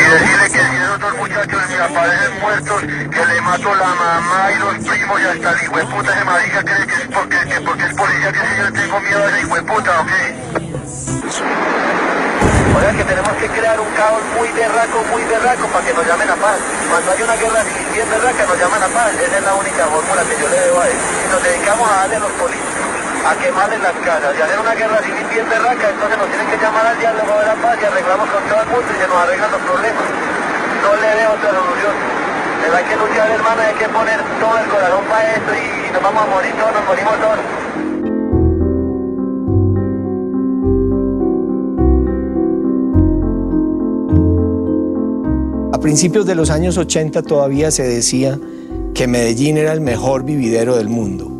decirle que si esos dos muchachos me aparecen muertos, que le mato la mamá y los primos y hasta el hijueputa ese marica cree que es porque es policía, que si yo le tengo miedo a ese hijueputa, ¿ok? O sea que tenemos que crear un caos muy berraco para que nos llamen a paz. Cuando hay una guerra civil bien berraca nos llaman a paz. Esa es la única fórmula que yo le debo a él. Si nos dedicamos a darle a los políticos, a quemarles las casas y hacer una guerra civil bien berraca, entonces nos tienen que llamar al diálogo de la paz y arreglamos con todo el mundo y se nos arreglan los problemas. No le veo otra solución. Pero hay que luchar, hermano, hay que poner todo el corazón para esto y nos vamos a morir todos, nos morimos todos. A principios de los años 80 todavía se decía que Medellín era el mejor vividero del mundo.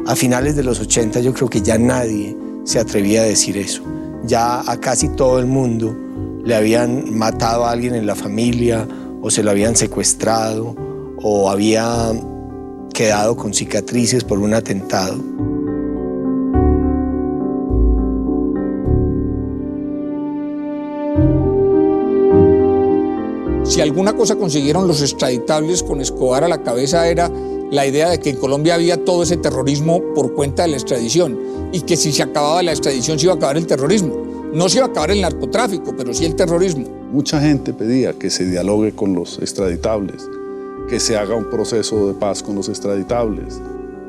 A finales de los 80 yo creo que ya nadie se atrevía a decir eso. Ya a casi todo el mundo le habían matado a alguien en la familia, o se lo habían secuestrado, o había quedado con cicatrices por un atentado. Si alguna cosa consiguieron los extraditables con Escobar a la cabeza era la idea de que en Colombia había todo ese terrorismo por cuenta de la extradición y que si se acababa la extradición se iba a acabar el terrorismo. No se iba a acabar el narcotráfico, pero sí el terrorismo. Mucha gente pedía que se dialogue con los extraditables, que se haga un proceso de paz con los extraditables,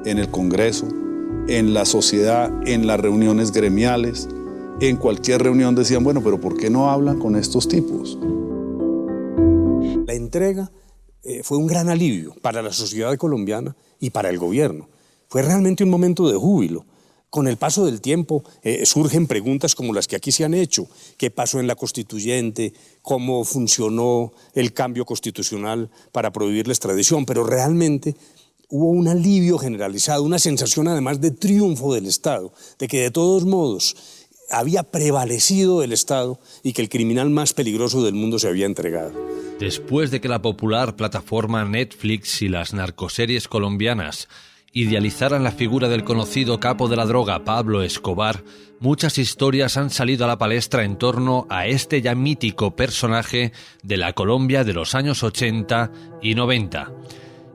en el Congreso, en la sociedad, en las reuniones gremiales, en cualquier reunión decían, bueno, pero ¿por qué no hablan con estos tipos? La entrega fue un gran alivio para la sociedad colombiana y para el gobierno. Fue realmente un momento de júbilo. Con el paso del tiempo surgen preguntas como las que aquí se han hecho. ¿Qué pasó en la constituyente? ¿Cómo funcionó el cambio constitucional para prohibir la extradición? Pero realmente hubo un alivio generalizado, una sensación además de triunfo del Estado, de que de todos modos había prevalecido el Estado y que el criminal más peligroso del mundo se había entregado. Después de que la popular plataforma Netflix y las narcoseries colombianas idealizaran la figura del conocido capo de la droga Pablo Escobar, muchas historias han salido a la palestra en torno a este ya mítico personaje de la Colombia de los años 80 y 90.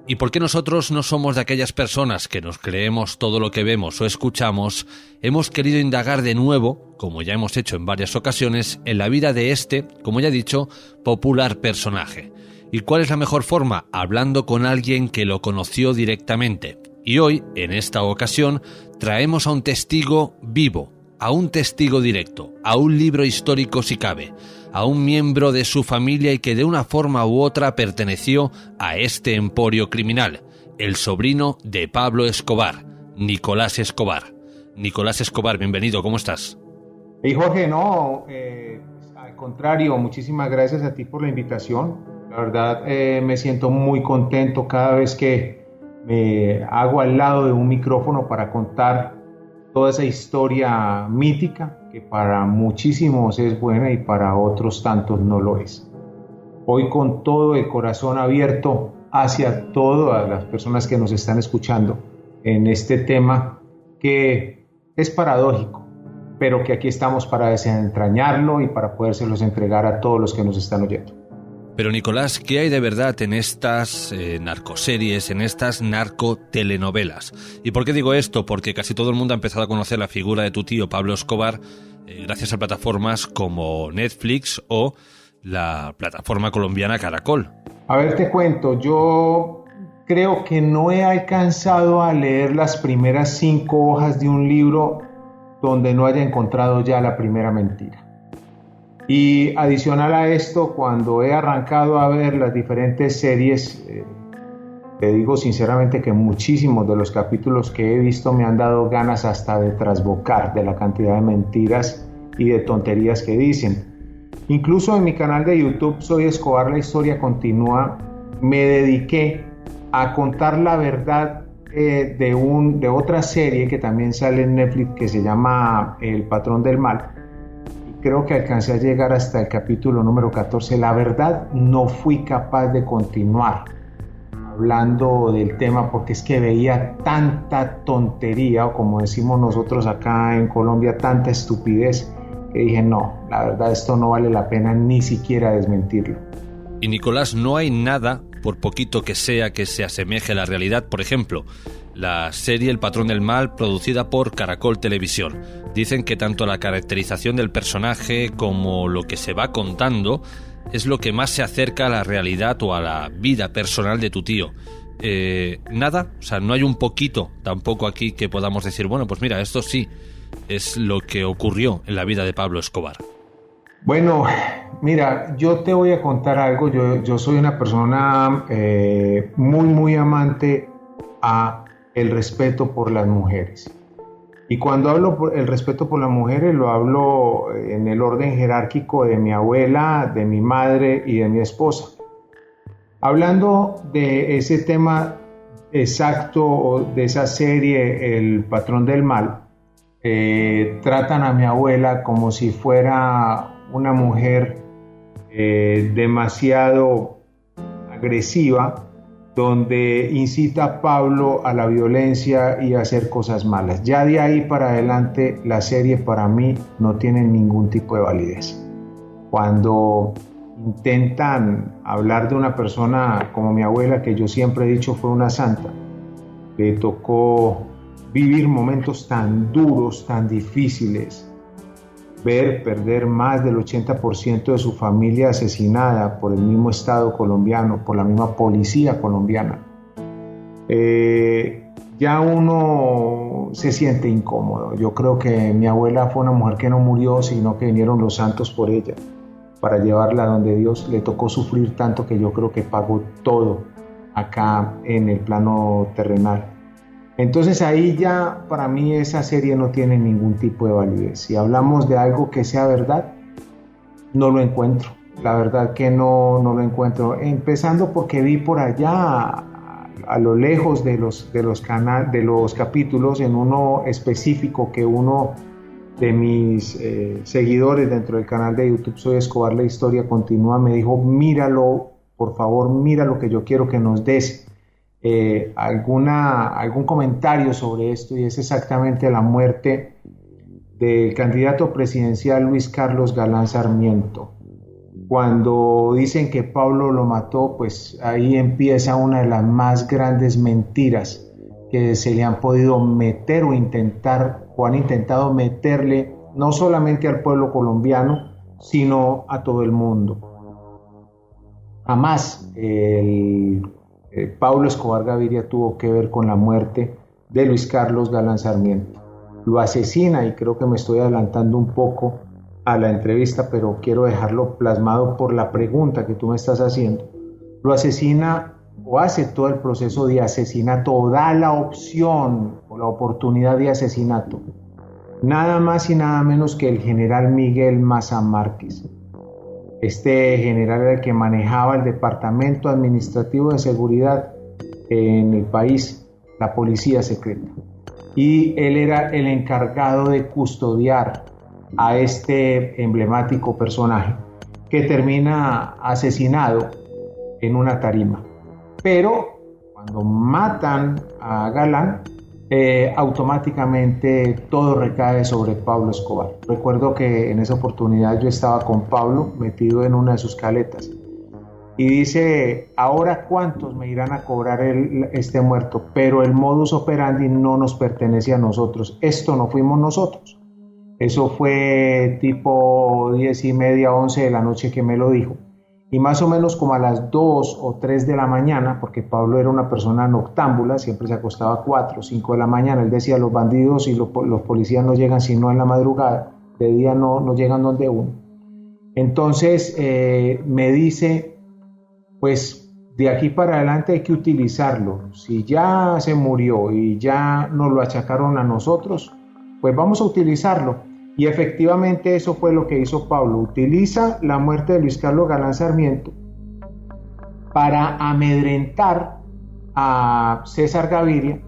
¿Y por qué nosotros no somos de aquellas personas que nos creemos todo lo que vemos o escuchamos? Hemos querido indagar de nuevo, como ya hemos hecho en varias ocasiones, en la vida de este, como ya he dicho, popular personaje. ¿Y cuál es la mejor forma? Hablando con alguien que lo conoció directamente. Y hoy, en esta ocasión, traemos a un testigo vivo, a un testigo directo, a un libro histórico si cabe, a un miembro de su familia y que de una forma u otra perteneció a este emporio criminal, el sobrino de Pablo Escobar, Nicolás Escobar. Nicolás Escobar, bienvenido, ¿cómo estás? Hey Jorge, no, al contrario, muchísimas gracias a ti por la invitación. La verdad me siento muy contento cada vez que me hago al lado de un micrófono para contar toda esa historia mítica que para muchísimos es buena y para otros tantos no lo es. Hoy con todo el corazón abierto hacia todas las personas que nos están escuchando en este tema que es paradójico, pero que aquí estamos para desentrañarlo y para podérselos entregar a todos los que nos están oyendo. Pero Nicolás, ¿qué hay de verdad en estas narcoseries, en estas narcotelenovelas? ¿Y por qué digo esto? Porque casi todo el mundo ha empezado a conocer la figura de tu tío Pablo Escobar gracias a plataformas como Netflix o la plataforma colombiana Caracol. A ver, te cuento, yo creo que no he alcanzado a leer las primeras 5 hojas de un libro donde no haya encontrado ya la primera mentira. Y adicional a esto, cuando he arrancado a ver las diferentes series, te digo sinceramente que muchísimos de los capítulos que he visto me han dado ganas hasta de trasbocar de la cantidad de mentiras y de tonterías que dicen. Incluso en mi canal de YouTube, Soy Escobar, la historia continúa, me dediqué a contar la verdad de otra serie que también sale en Netflix que se llama El Patrón del Mal. Creo que alcancé a llegar hasta el capítulo número 14. La verdad, no fui capaz de continuar hablando del tema porque es que veía tanta tontería, o como decimos nosotros acá en Colombia, tanta estupidez, que dije, no, la verdad esto no vale la pena ni siquiera desmentirlo. Y Nicolás, no hay nada, por poquito que sea, que se asemeje a la realidad. Por ejemplo, la serie El patrón del mal, producida por Caracol Televisión. Dicen que tanto la caracterización del personaje como lo que se va contando es lo que más se acerca a la realidad o a la vida personal de tu tío. Nada, o sea, no hay un poquito tampoco aquí que podamos decir, bueno, pues mira, esto sí es lo que ocurrió en la vida de Pablo Escobar. Bueno, mira, yo te voy a contar algo. Yo soy una persona muy amante a el respeto por las mujeres. Y cuando hablo por el respeto por las mujeres, lo hablo en el orden jerárquico de mi abuela, de mi madre y de mi esposa. Hablando de ese tema exacto de esa serie, El patrón del mal, tratan a mi abuela como si fuera una mujer demasiado agresiva, donde incita a Pablo a la violencia y a hacer cosas malas. Ya de ahí para adelante la serie para mí no tiene ningún tipo de validez. Cuando intentan hablar de una persona como mi abuela, que yo siempre he dicho fue una santa, le tocó vivir momentos tan duros, tan difíciles, perder más del 80% de su familia asesinada por el mismo Estado colombiano, por la misma policía colombiana, ya uno se siente incómodo. Yo creo que mi abuela fue una mujer que no murió, sino que vinieron los santos por ella, para llevarla a donde Dios. Le tocó sufrir tanto que yo creo que pagó todo acá en el plano terrenal. Entonces ahí ya para mí esa serie no tiene ningún tipo de validez. Si hablamos de algo que sea verdad, no lo encuentro. La verdad que no lo encuentro. Empezando porque vi por allá a lo lejos de los capítulos, en uno específico que uno de mis seguidores dentro del canal de YouTube Soy Escobar La Historia Continúa me dijo: míralo, por favor, mira lo que yo quiero que nos des algún comentario sobre esto, y es exactamente la muerte del candidato presidencial Luis Carlos Galán Sarmiento. Cuando dicen que Pablo lo mató, pues ahí empieza una de las más grandes mentiras que se le han podido meter o han intentado meterle no solamente al pueblo colombiano, sino a todo el mundo. Jamás Pablo Escobar Gaviria tuvo que ver con la muerte de Luis Carlos Galán Sarmiento. Lo asesina, y creo que me estoy adelantando un poco a la entrevista, pero quiero dejarlo plasmado por la pregunta que tú me estás haciendo. Lo asesina o hace todo el proceso de asesinato, o da la opción o la oportunidad de asesinato, nada más y nada menos que el general Miguel Maza Márquez. Este general era el que manejaba el Departamento Administrativo de Seguridad en el país, la policía secreta. Y él era el encargado de custodiar a este emblemático personaje, que termina asesinado en una tarima. Pero cuando matan a Galán, automáticamente todo recae sobre Pablo Escobar. Recuerdo que en esa oportunidad yo estaba con Pablo metido en una de sus caletas y dice: ahora cuántos me irán a cobrar este muerto, pero el modus operandi no nos pertenece a nosotros, esto no fuimos nosotros. Eso fue tipo 10:30, 11 de la noche que me lo dijo. Y más o menos como a las 2 o 3 de la mañana, porque Pablo era una persona noctámbula, siempre se acostaba a 4 o 5 de la mañana, él decía: los bandidos y los policías no llegan sino en la madrugada, de día no llegan donde uno. Entonces me dice: pues de aquí para adelante hay que utilizarlo, si ya se murió y ya nos lo achacaron a nosotros, pues vamos a utilizarlo. Y efectivamente eso fue lo que hizo Pablo. Utiliza la muerte de Luis Carlos Galán Sarmiento para amedrentar a César Gaviria.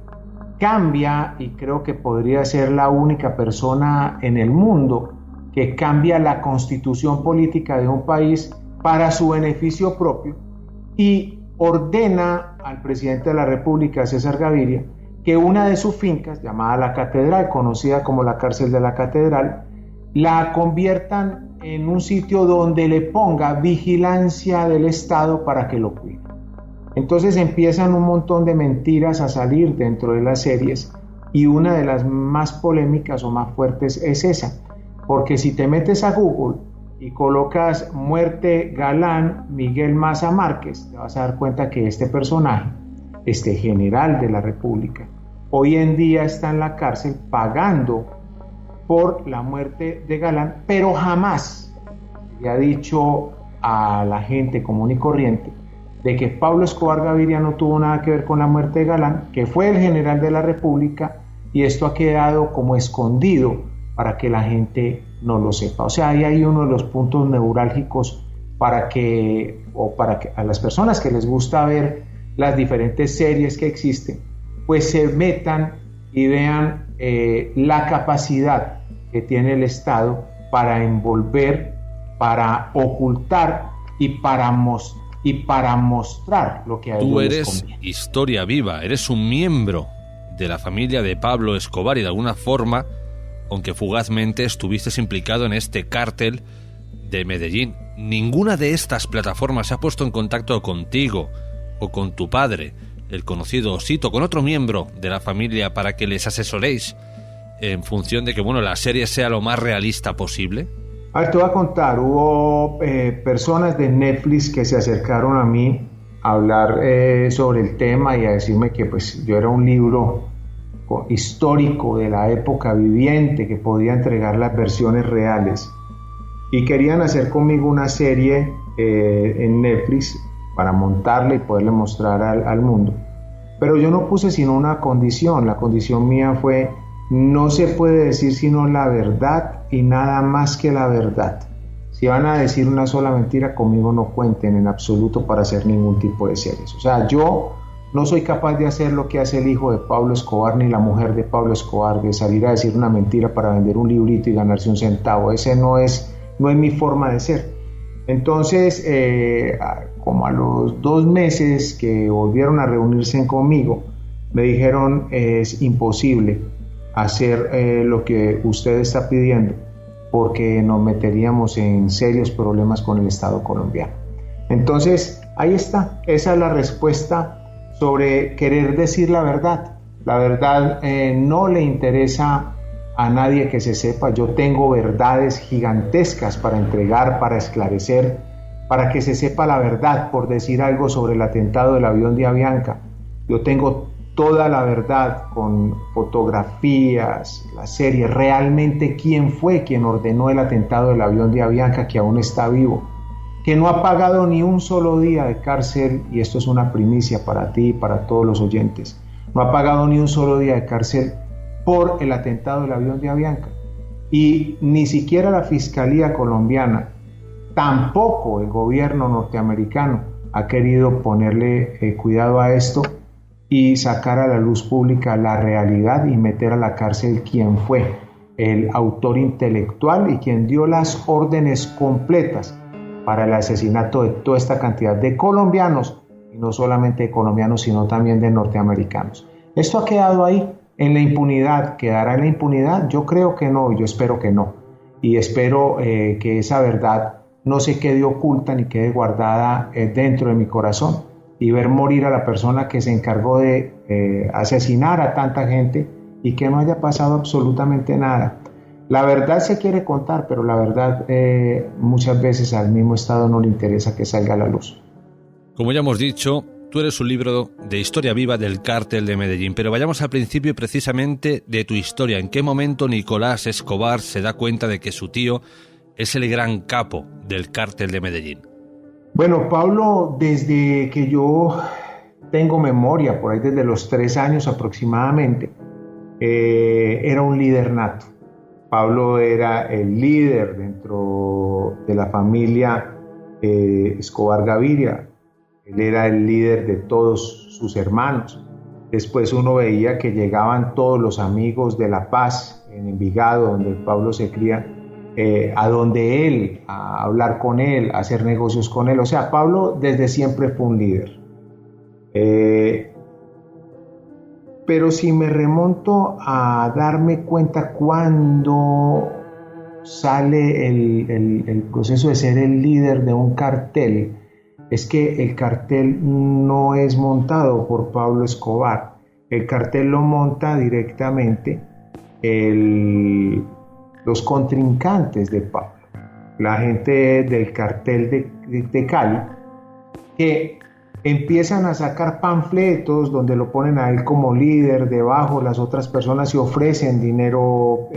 Cambia, y creo que podría ser la única persona en el mundo que cambia la constitución política de un país para su beneficio propio, y ordena al presidente de la República, César Gaviria, que una de sus fincas, llamada La Catedral, conocida como la cárcel de la Catedral, la conviertan en un sitio donde le ponga vigilancia del Estado para que lo cuide. Entonces empiezan un montón de mentiras a salir dentro de las series, y una de las más polémicas o más fuertes es esa, porque si te metes a Google y colocas muerte Galán Miguel Maza Márquez, te vas a dar cuenta que este personaje, este general de la República, hoy en día está en la cárcel pagando por la muerte de Galán, pero jamás le ha dicho a la gente común y corriente de que Pablo Escobar Gaviria no tuvo nada que ver con la muerte de Galán, que fue el general de la República, y esto ha quedado como escondido para que la gente no lo sepa. O sea, ahí hay uno de los puntos neurálgicos para que a las personas que les gusta ver las diferentes series que existen, pues se metan y vean la capacidad que tiene el Estado para envolver, para ocultar y para mostrar lo que a ellos Tú les eres conviene. historia viva, eres un miembro de la familia de Pablo Escobar y de alguna forma, aunque fugazmente, estuviste implicado en este cártel de Medellín. Ninguna de estas plataformas se ha puesto en contacto contigo o con tu padre, el conocido Osito, con otro miembro de la familia para que les asesoréis en función de que la serie sea lo más realista posible. A ver, te voy a contar, hubo personas de Netflix que se acercaron a mí a hablar sobre el tema y a decirme que pues yo era un libro histórico de la época viviente que podía entregar las versiones reales, y querían hacer conmigo una serie en Netflix para montarla y poderle mostrar al mundo. Pero yo no puse sino una condición. La condición mía fue: no se puede decir sino la verdad y nada más que la verdad. Si van a decir una sola mentira, conmigo no cuenten en absoluto para hacer ningún tipo de series. O sea, yo no soy capaz de hacer lo que hace el hijo de Pablo Escobar ni la mujer de Pablo Escobar, de salir a decir una mentira para vender un librito y ganarse un centavo. Ese no es mi forma de ser. Entonces, como a los 2 meses que volvieron a reunirse conmigo, me dijeron: es imposible hacer lo que usted está pidiendo, porque nos meteríamos en serios problemas con el Estado colombiano. Entonces, ahí está, esa es la respuesta sobre querer decir la verdad. La verdad no le interesa a nadie que se sepa. Yo tengo verdades gigantescas para entregar, para esclarecer, para que se sepa la verdad. Por decir algo sobre el atentado del avión de Avianca, yo tengo toda la verdad con fotografías, la serie, realmente quién fue quien ordenó el atentado del avión de Avianca, que aún está vivo, que no ha pagado ni un solo día de cárcel, y esto es una primicia para ti y para todos los oyentes, no ha pagado ni un solo día de cárcel por el atentado del avión de Avianca. Y ni siquiera la Fiscalía colombiana, tampoco el gobierno norteamericano ha querido ponerle cuidado a esto y sacar a la luz pública la realidad y meter a la cárcel quien fue el autor intelectual y quien dio las órdenes completas para el asesinato de toda esta cantidad de colombianos, y no solamente de colombianos, sino también de norteamericanos. Esto ha quedado ahí, en la impunidad. ¿Quedará en la impunidad? Yo creo que no, yo espero que no. Y espero que esa verdad no se quede oculta ni quede guardada dentro de mi corazón, y ver morir a la persona que se encargó de asesinar a tanta gente y que no haya pasado absolutamente nada. La verdad se quiere contar, pero la verdad muchas veces al mismo Estado no le interesa que salga a la luz. Como ya hemos dicho, tú eres un libro de historia viva del cártel de Medellín, pero vayamos al principio precisamente de tu historia. ¿En qué momento Nicolás Escobar se da cuenta de que su tío es el gran capo del cártel de Medellín? Bueno, Pablo, desde que yo tengo memoria, por ahí desde los 3 años aproximadamente, era un líder nato. Pablo era el líder dentro de la familia Escobar Gaviria. Él era el líder de todos sus hermanos. Después uno veía que llegaban todos los amigos de La Paz, en Envigado, donde Pablo se cría, a donde él, a hablar con él, a hacer negocios con él. O sea, Pablo desde siempre fue un líder. Pero si me remonto a darme cuenta cuando sale el proceso de ser el líder de un cartel, es que el cartel no es montado por Pablo Escobar, el cartel lo monta directamente los contrincantes de Pablo, la gente del cartel de Cali, que empiezan a sacar panfletos donde lo ponen a él como líder, debajo las otras personas y ofrecen dinero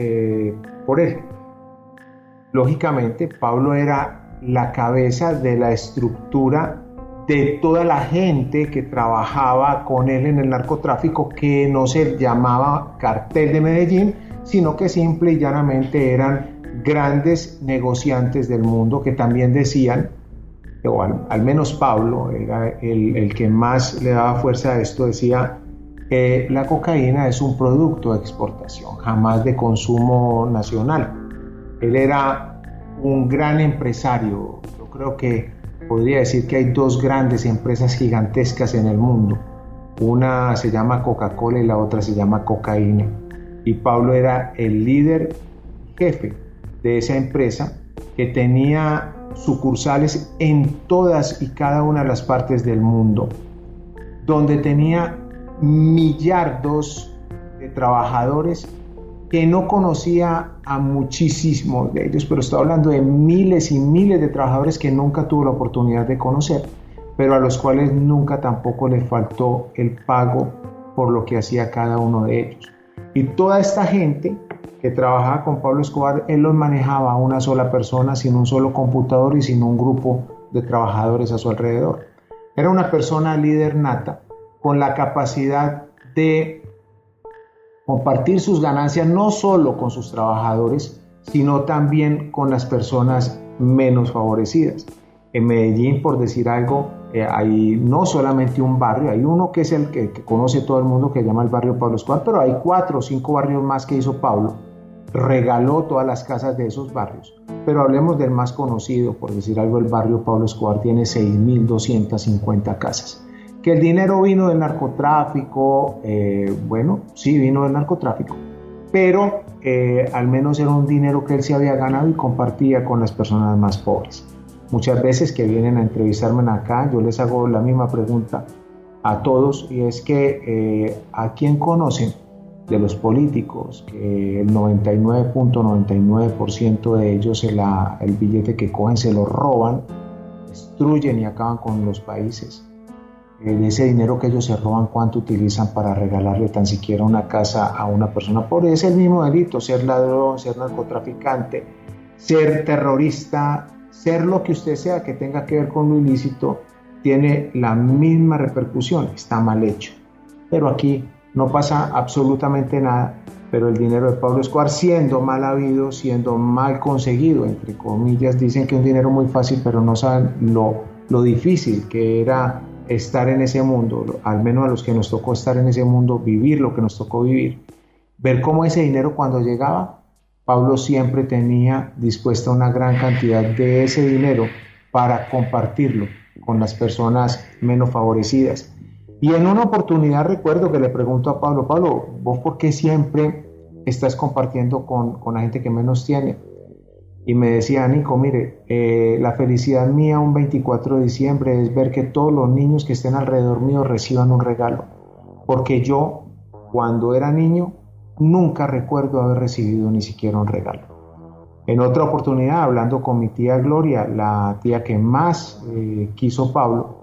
por él. Lógicamente, Pablo era la cabeza de la estructura de toda la gente que trabajaba con él en el narcotráfico, que no se llamaba Cartel de Medellín, sino que simple y llanamente eran grandes negociantes del mundo que también decían, o al menos Pablo era el que más le daba fuerza a esto, decía que la cocaína es un producto de exportación, jamás de consumo nacional. Él era un gran empresario. Yo creo que podría decir que hay dos grandes empresas gigantescas en el mundo. Una se llama Coca-Cola y la otra se llama cocaína. Y Pablo era el líder jefe de esa empresa que tenía sucursales en todas y cada una de las partes del mundo, donde tenía millardos de trabajadores que no conocía a muchísimos de ellos, pero estoy hablando de miles y miles de trabajadores que nunca tuvo la oportunidad de conocer, pero a los cuales nunca tampoco le faltó el pago por lo que hacía cada uno de ellos. Y toda esta gente que trabajaba con Pablo Escobar, él los manejaba a una sola persona, sin un solo computador y sin un grupo de trabajadores a su alrededor. Era una persona líder nata, con la capacidad de compartir sus ganancias no solo con sus trabajadores, sino también con las personas menos favorecidas. En Medellín, por decir algo, hay no solamente un barrio, hay uno que es el que conoce todo el mundo, que se llama el barrio Pablo Escobar, pero hay 4 o 5 barrios más que hizo Pablo. Regaló todas las casas de esos barrios. Pero hablemos del más conocido, por decir algo, el barrio Pablo Escobar tiene 6.250 casas. Que el dinero vino del narcotráfico, bueno, sí vino del narcotráfico, pero al menos era un dinero que él se había ganado y compartía con las personas más pobres. Muchas veces que vienen a entrevistarme acá, yo les hago la misma pregunta a todos, y es que ¿a quién conocen de los políticos que el 99.99% de ellos el billete que cogen se lo roban, destruyen y acaban con los países? De ese dinero que ellos se roban, ¿cuánto utilizan para regalarle tan siquiera una casa a una persona pobre? Es el mismo delito, ser ladrón, ser narcotraficante, ser terrorista, ser lo que usted sea que tenga que ver con lo ilícito, tiene la misma repercusión, está mal hecho. Pero aquí no pasa absolutamente nada, pero el dinero de Pablo Escobar, siendo mal habido, siendo mal conseguido, entre comillas, dicen que es un dinero muy fácil, pero no saben lo difícil que era estar en ese mundo, al menos a los que nos tocó estar en ese mundo, vivir lo que nos tocó vivir, ver cómo ese dinero cuando llegaba, Pablo siempre tenía dispuesta una gran cantidad de ese dinero para compartirlo con las personas menos favorecidas. Y en una oportunidad recuerdo que le pregunto a Pablo, ¿vos por qué siempre estás compartiendo con la gente que menos tiene? Y me decía, Nico, mire, la felicidad mía un 24 de diciembre es ver que todos los niños que estén alrededor mío reciban un regalo. Porque yo, cuando era niño, nunca recuerdo haber recibido ni siquiera un regalo. En otra oportunidad, hablando con mi tía Gloria, la tía que más quiso Pablo,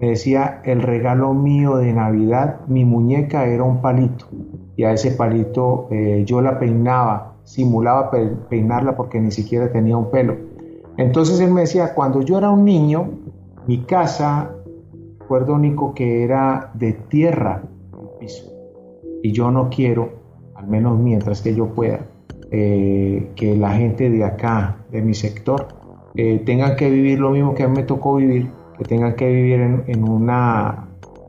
me decía, el regalo mío de Navidad, mi muñeca era un palito. Y a ese palito yo la peinaba, simulaba peinarla porque ni siquiera tenía un pelo. Entonces él me decía, cuando yo era un niño, mi casa, recuerdo, Nico, que era de tierra en el piso. Y yo no quiero, al menos mientras que yo pueda, que la gente de acá, de mi sector, tengan que vivir lo mismo que a mí me tocó vivir, que tengan que vivir en una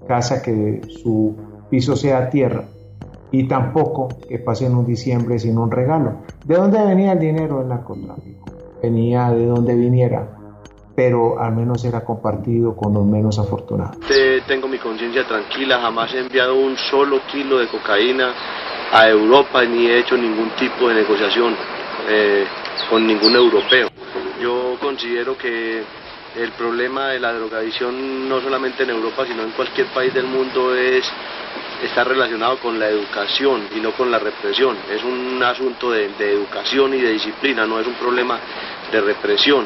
casa que su piso sea tierra, y tampoco que pasen un diciembre sin un regalo. ¿De dónde venía el dinero del narcotráfico? Venía de donde viniera, pero al menos era compartido con los menos afortunados. Tengo mi conciencia tranquila, jamás he enviado un solo kilo de cocaína a Europa ni he hecho ningún tipo de negociación. con ningún europeo. Yo considero que el problema de la drogadicción no solamente en Europa sino en cualquier país del mundo está relacionado con la educación y no con la represión. Es un asunto de educación y de disciplina, no es un problema de represión.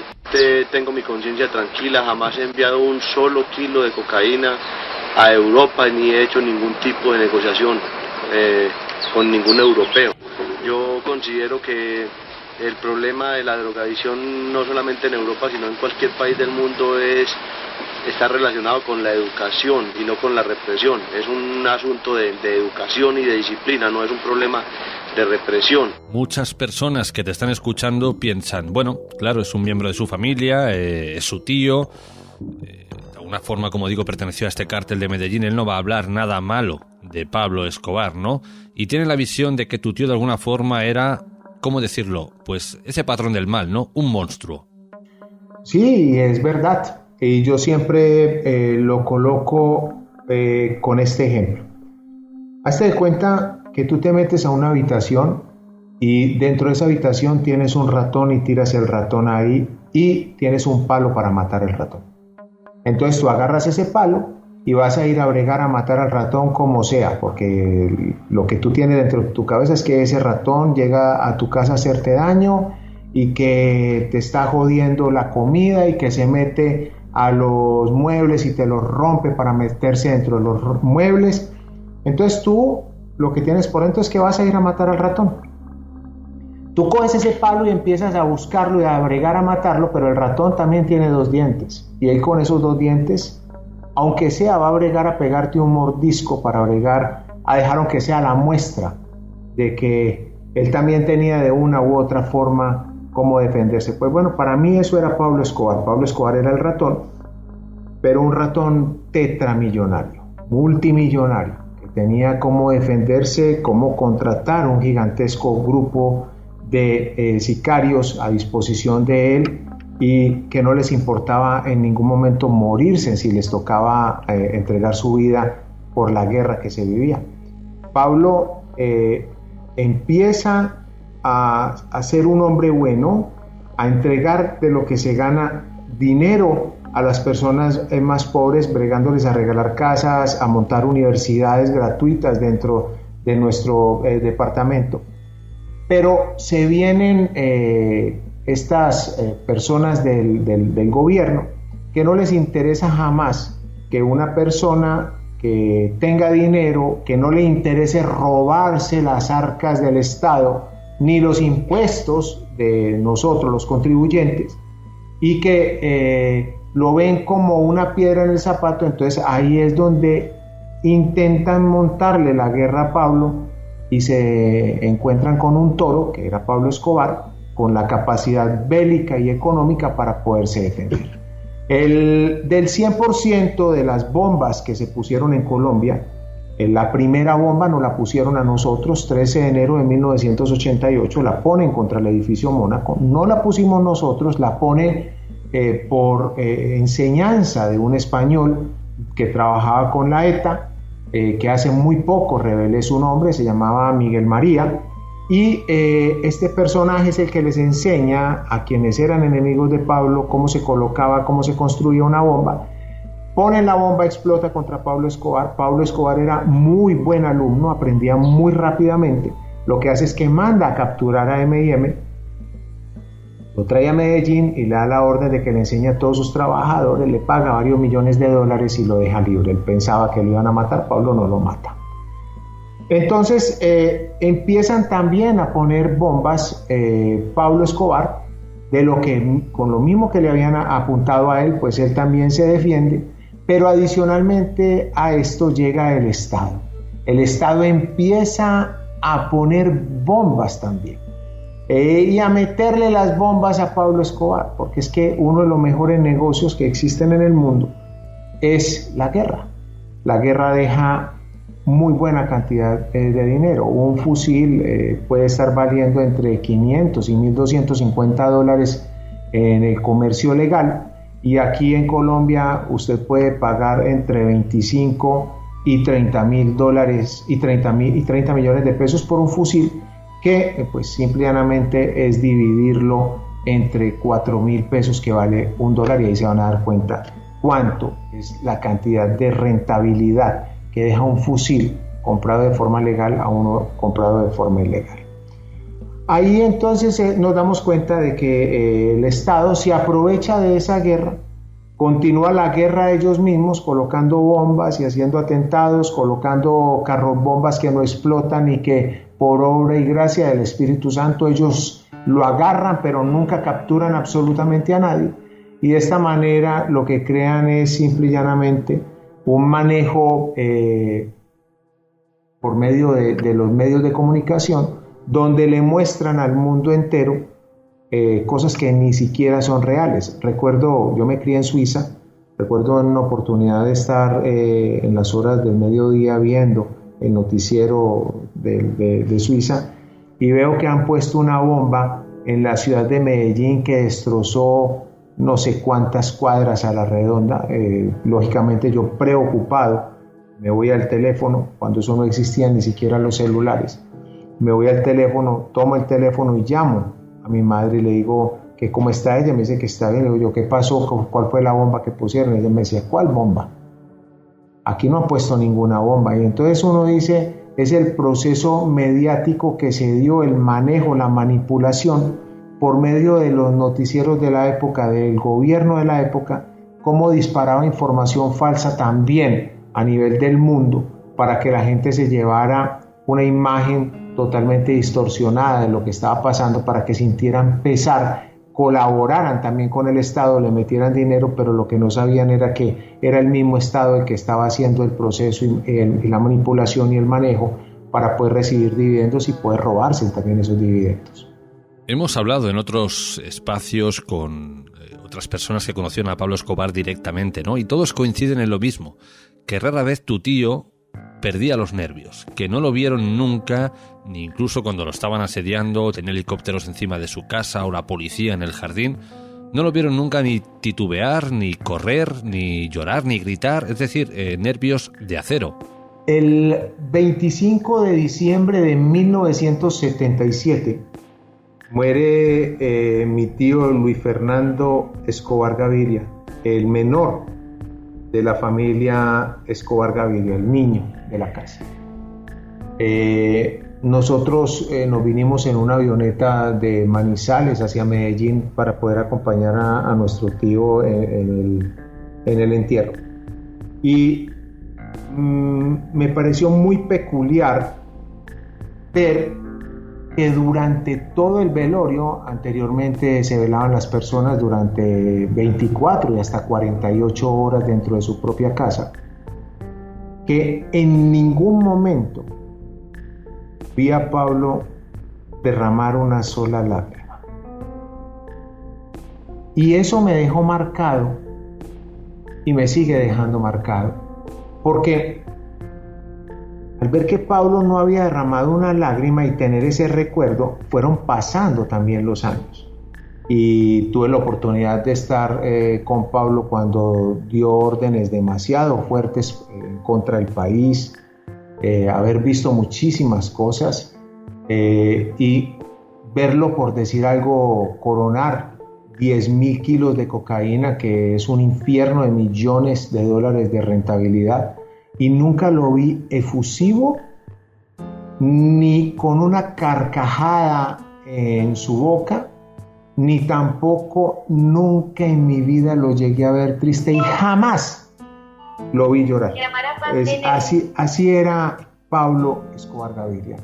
Tengo mi conciencia tranquila, jamás he enviado un solo kilo de cocaína a Europa ni he hecho ningún tipo de negociación con ningún europeo. Yo considero que el problema de la drogadicción no solamente en Europa sino en cualquier país del mundo está relacionado con la educación y no con la represión. Es un asunto de educación y de disciplina, no es un problema de represión. Muchas personas que te están escuchando piensan, bueno, claro, es un miembro de su familia, es su tío, de alguna forma, como digo, perteneció a este cártel de Medellín, él no va a hablar nada malo de Pablo Escobar, ¿no? Y tiene la visión de que tu tío de alguna forma era, ¿cómo decirlo? Pues ese patrón del mal, ¿no? Un monstruo. Sí, es verdad. Y yo siempre lo coloco con este ejemplo. Hazte de cuenta que tú te metes a una habitación y dentro de esa habitación tienes un ratón y tiras el ratón ahí y tienes un palo para matar el ratón. Entonces tú agarras ese palo y vas a ir a bregar a matar al ratón como sea, porque lo que tú tienes dentro de tu cabeza es que ese ratón llega a tu casa a hacerte daño y que te está jodiendo la comida y que se mete a los muebles y te los rompe para meterse dentro de los muebles. Entonces tú lo que tienes por dentro es que vas a ir a matar al ratón. Tú coges ese palo y empiezas a buscarlo y a bregar a matarlo, pero el ratón también tiene 2 dientes y él con esos 2 dientes, aunque sea, va a bregar a pegarte un mordisco para bregar a dejar aunque sea la muestra de que él también tenía de una u otra forma cómo defenderse. Pues bueno, para mí eso era Pablo Escobar. Pablo Escobar era el ratón, pero un ratón tetramillonario, multimillonario, que tenía cómo defenderse, cómo contratar un gigantesco grupo de sicarios a disposición de él y que no les importaba en ningún momento morirse si les tocaba entregar su vida por la guerra que se vivía. Pablo empieza a ser un hombre bueno, a entregar de lo que se gana dinero a las personas más pobres, bregándoles a regalar casas, a montar universidades gratuitas dentro de nuestro departamento. Pero se vienen estas personas del gobierno que no les interesa jamás que una persona que tenga dinero, que no le interese robarse las arcas del Estado, ni los impuestos de nosotros, los contribuyentes, y que lo ven como una piedra en el zapato. Entonces ahí es donde intentan montarle la guerra a Pablo y se encuentran con un toro, que era Pablo Escobar, con la capacidad bélica y económica para poderse defender. Del 100% de las bombas que se pusieron en Colombia, la primera bomba nos la pusieron a nosotros, 13 de enero de 1988, la ponen contra el edificio Mónaco, no la pusimos nosotros, la ponen por enseñanza de un español que trabajaba con la ETA, que hace muy poco revelé su nombre, se llamaba Miguel María, y este personaje es el que les enseña a quienes eran enemigos de Pablo cómo se colocaba, cómo se construía una bomba. Ponen la bomba, explota contra Pablo Escobar. Pablo Escobar era muy buen alumno, aprendía muy rápidamente. Lo que hace es que manda a capturar a M&M, lo trae a Medellín y le da la orden de que le enseñe a todos sus trabajadores, le paga varios millones de dólares y lo deja libre. Él pensaba que lo iban a matar, Pablo no lo mata. Entonces empiezan también a poner bombas Pablo Escobar, con lo mismo que le habían apuntado a él, pues él también se defiende, pero adicionalmente a esto llega el Estado. El Estado empieza a poner bombas también y a meterle las bombas a Pablo Escobar, porque es que uno de los mejores negocios que existen en el mundo es la guerra. La guerra deja muy buena cantidad de dinero. Un fusil puede estar valiendo entre 500 y 1.250 dólares en el comercio legal, y aquí en Colombia usted puede pagar entre 25 y 30 mil dólares y 30 millones de pesos por un fusil que pues simplemente es dividirlo entre 4.000 pesos que vale $1 y ahí se van a dar cuenta cuánto es la cantidad de rentabilidad que deja un fusil comprado de forma legal a uno comprado de forma ilegal. Ahí entonces nos damos cuenta de que el Estado se aprovecha de esa guerra, continúa la guerra ellos mismos colocando bombas y haciendo atentados, colocando carros bombas que no explotan y que por obra y gracia del Espíritu Santo ellos lo agarran pero nunca capturan absolutamente a nadie, y de esta manera lo que crean es simple y llanamente un manejo por medio de los medios de comunicación, donde le muestran al mundo entero cosas que ni siquiera son reales. Recuerdo, yo me crié en Suiza, recuerdo en una oportunidad de estar en las horas del mediodía viendo el noticiero de Suiza, y veo que han puesto una bomba en la ciudad de Medellín que destrozó no sé cuántas cuadras a la redonda. Lógicamente yo preocupado me voy al teléfono, cuando eso no existía ni siquiera los celulares, me voy al teléfono, tomo el teléfono y llamo a mi madre y le digo que cómo está ella. Me dice que está bien. Le digo yo, ¿qué pasó? ¿Cuál fue la bomba que pusieron? Y ella me decía, ¿cuál bomba? Aquí no han puesto ninguna bomba. Y entonces uno dice, es el proceso mediático que se dio, el manejo, la manipulación por medio de los noticieros de la época, del gobierno de la época, cómo disparaba información falsa también a nivel del mundo para que la gente se llevara una imagen totalmente distorsionada de lo que estaba pasando, para que sintieran pesar, colaboraran también con el Estado, le metieran dinero, pero lo que no sabían era que era el mismo Estado el que estaba haciendo el proceso y la manipulación y el manejo para poder recibir dividendos y poder robarse también esos dividendos. Hemos hablado en otros espacios con otras personas que conocieron a Pablo Escobar directamente, ¿no? Y todos coinciden en lo mismo, que rara vez tu tío perdía los nervios, que no lo vieron nunca, ni incluso cuando lo estaban asediando, tenía helicópteros encima de su casa o la policía en el jardín, no lo vieron nunca ni titubear, ni correr, ni llorar, ni gritar, es decir, nervios de acero. El 25 de diciembre de 1977 muere mi tío Luis Fernando Escobar Gaviria, el menor de la familia Escobar Gaviria, el niño de la casa. Nosotros nos vinimos en una avioneta de Manizales hacia Medellín para poder acompañar a nuestro tío en el entierro. Y me pareció muy peculiar ver que durante todo el velorio, anteriormente se velaban las personas durante 24 y hasta 48 horas dentro de su propia casa, que en ningún momento vi a Pablo derramar una sola lágrima. Y eso me dejó marcado y me sigue dejando marcado, porque al ver que Pablo no había derramado una lágrima y tener ese recuerdo, fueron pasando también los años. Y tuve la oportunidad de estar con Pablo cuando dio órdenes demasiado fuertes contra el país, haber visto muchísimas cosas y verlo, por decir algo, coronar 10.000 kilos de cocaína, que es un infierno de millones de dólares de rentabilidad. Y nunca lo vi efusivo, ni con una carcajada en su boca, ni tampoco nunca en mi vida lo llegué a ver triste, y jamás lo vi llorar. Así era Pablo Escobar Gaviria.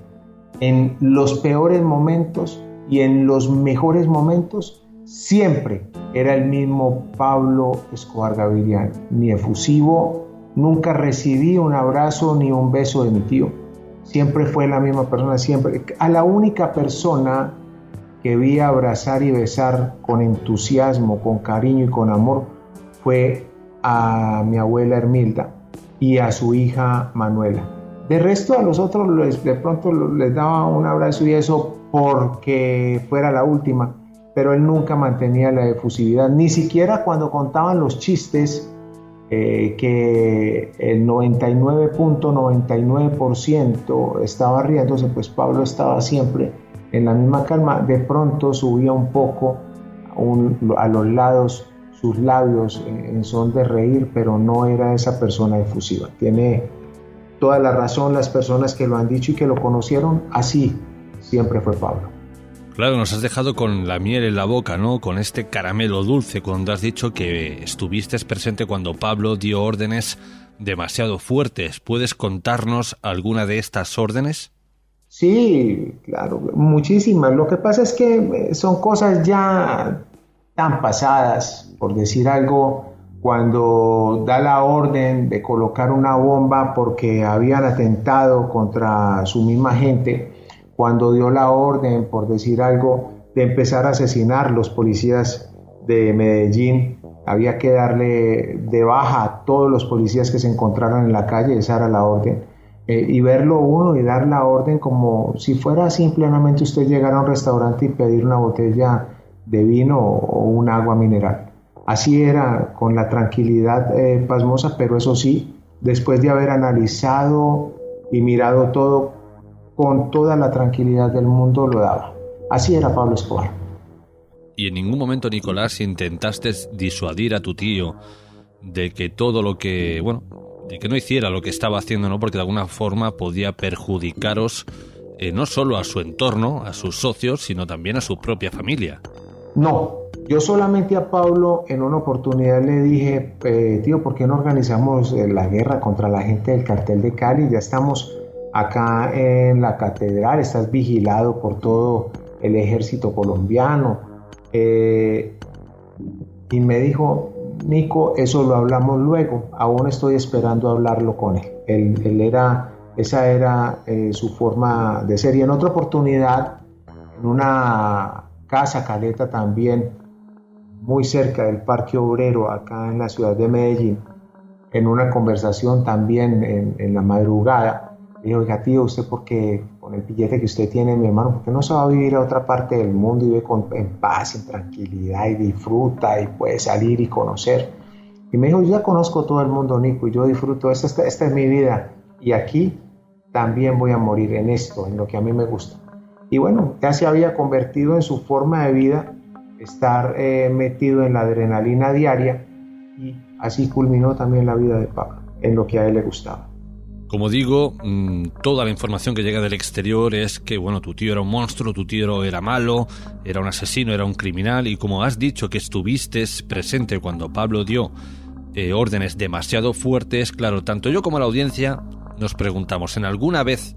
En los peores momentos y en los mejores momentos, siempre era el mismo Pablo Escobar Gaviria, ni efusivo. Nunca recibí un abrazo ni un beso de mi tío. Siempre fue la misma persona, siempre. A la única persona que vi abrazar y besar con entusiasmo, con cariño y con amor fue a mi abuela Hermilda y a su hija Manuela. De resto, a los otros de pronto les daba un abrazo y eso porque fuera la última, pero él nunca mantenía la efusividad, ni siquiera cuando contaban los chistes. Que el 99.99% estaba riéndose, pues Pablo estaba siempre en la misma calma, de pronto subía un poco a los lados sus labios en son de reír, pero no era esa persona efusiva. Tiene toda la razón las personas que lo han dicho y que lo conocieron, así siempre fue Pablo. Claro, nos has dejado con la miel en la boca, ¿no? Con este caramelo dulce, cuando has dicho que estuviste presente cuando Pablo dio órdenes demasiado fuertes. ¿Puedes contarnos alguna de estas órdenes? Sí, claro, muchísimas. Lo que pasa es que son cosas ya tan pasadas, por decir algo, cuando da la orden de colocar una bomba porque habían atentado contra su misma gente, cuando dio la orden, por decir algo, de empezar a asesinar los policías de Medellín, había que darle de baja a todos los policías que se encontraran en la calle, esa era la orden. Y verlo uno y dar la orden como si fuera simplemente usted llegar a un restaurante y pedir una botella de vino o un agua mineral. Así era, con la tranquilidad pasmosa, pero eso sí, después de haber analizado y mirado todo, con toda la tranquilidad del mundo lo daba. Así era Pablo Escobar. Y en ningún momento, Nicolás, intentaste disuadir a tu tío de que todo lo que, de que no hiciera lo que estaba haciendo, ¿no? Porque de alguna forma podía perjudicaros no solo a su entorno, a sus socios, sino también a su propia familia. No, yo solamente a Pablo en una oportunidad le dije, tío, ¿por qué no organizamos la guerra contra la gente del cartel de Cali? Ya estamos acá en la catedral, estás vigilado por todo el ejército colombiano. Y me dijo, Nico, eso lo hablamos luego, aún estoy esperando hablarlo con él. Esa era su forma de ser. Y en otra oportunidad, en una casa caleta también, muy cerca del Parque Obrero, acá en la ciudad de Medellín, en una conversación también en la madrugada, le dije, oiga tío, usted porque con el billete que usted tiene, mi hermano, ¿por qué no se va a vivir a otra parte del mundo y vive en paz, en tranquilidad y disfruta y puede salir y conocer? Y me dijo, yo ya conozco todo el mundo, Nico, y yo disfruto, esta es mi vida, y aquí también voy a morir en esto, en lo que a mí me gusta. Y bueno, ya se había convertido en su forma de vida, estar metido en la adrenalina diaria, y así culminó también la vida de Pablo, en lo que a él le gustaba. Como digo, toda la información que llega del exterior es que, tu tío era un monstruo, tu tío era malo, era un asesino, era un criminal, y como has dicho que estuviste presente cuando Pablo dio órdenes demasiado fuertes, claro, tanto yo como la audiencia nos preguntamos, ¿en alguna vez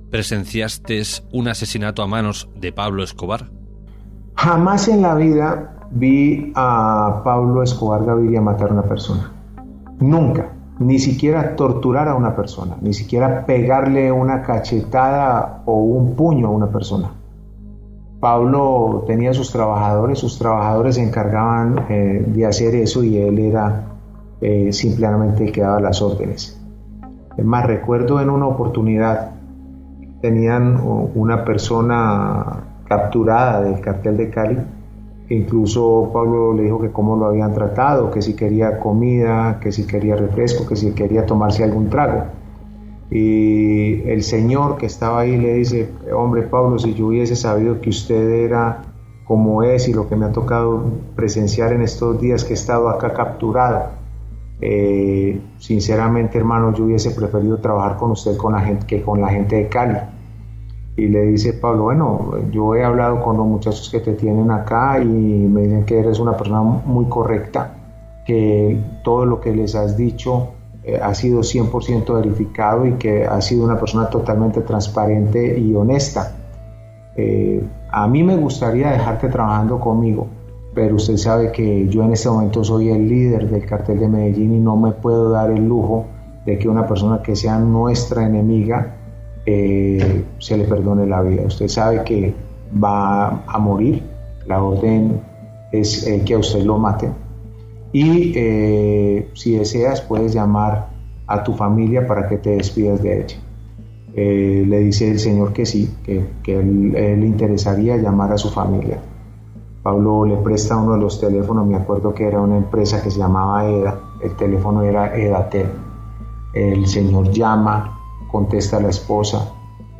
presenciaste un asesinato a manos de Pablo Escobar? Jamás en la vida vi a Pablo Escobar Gaviria matar a una persona. Nunca. Ni siquiera torturar a una persona, ni siquiera pegarle una cachetada o un puño a una persona. Pablo tenía sus trabajadores se encargaban de hacer eso y él era simplemente el que daba las órdenes. Es más, recuerdo en una oportunidad, tenían una persona capturada del cartel de Cali, que incluso Pablo le dijo que cómo lo habían tratado, que si quería comida, que si quería refresco, que si quería tomarse algún trago. Y el señor que estaba ahí le dice, hombre Pablo, si yo hubiese sabido que usted era como es y lo que me ha tocado presenciar en estos días que he estado acá capturado, sinceramente hermano, yo hubiese preferido trabajar con usted que con la gente de Cali. Y le dice Pablo, bueno, yo he hablado con los muchachos que te tienen acá y me dicen que eres una persona muy correcta, que todo lo que les has dicho ha sido 100% verificado y que has sido una persona totalmente transparente y honesta. A mí me gustaría dejarte trabajando conmigo, pero usted sabe que yo en este momento soy el líder del cartel de Medellín y no me puedo dar el lujo de que una persona que sea nuestra enemiga se le perdone la vida. Usted sabe que va a morir, la orden es que a usted lo maten y si deseas puedes llamar a tu familia para que te despidas de ella. Le dice el señor que sí, que él le interesaría llamar a su familia. Pablo le presta uno de los teléfonos, me acuerdo que era una empresa que se llamaba EDA, el teléfono era Edatel. El señor llama, contesta a la esposa,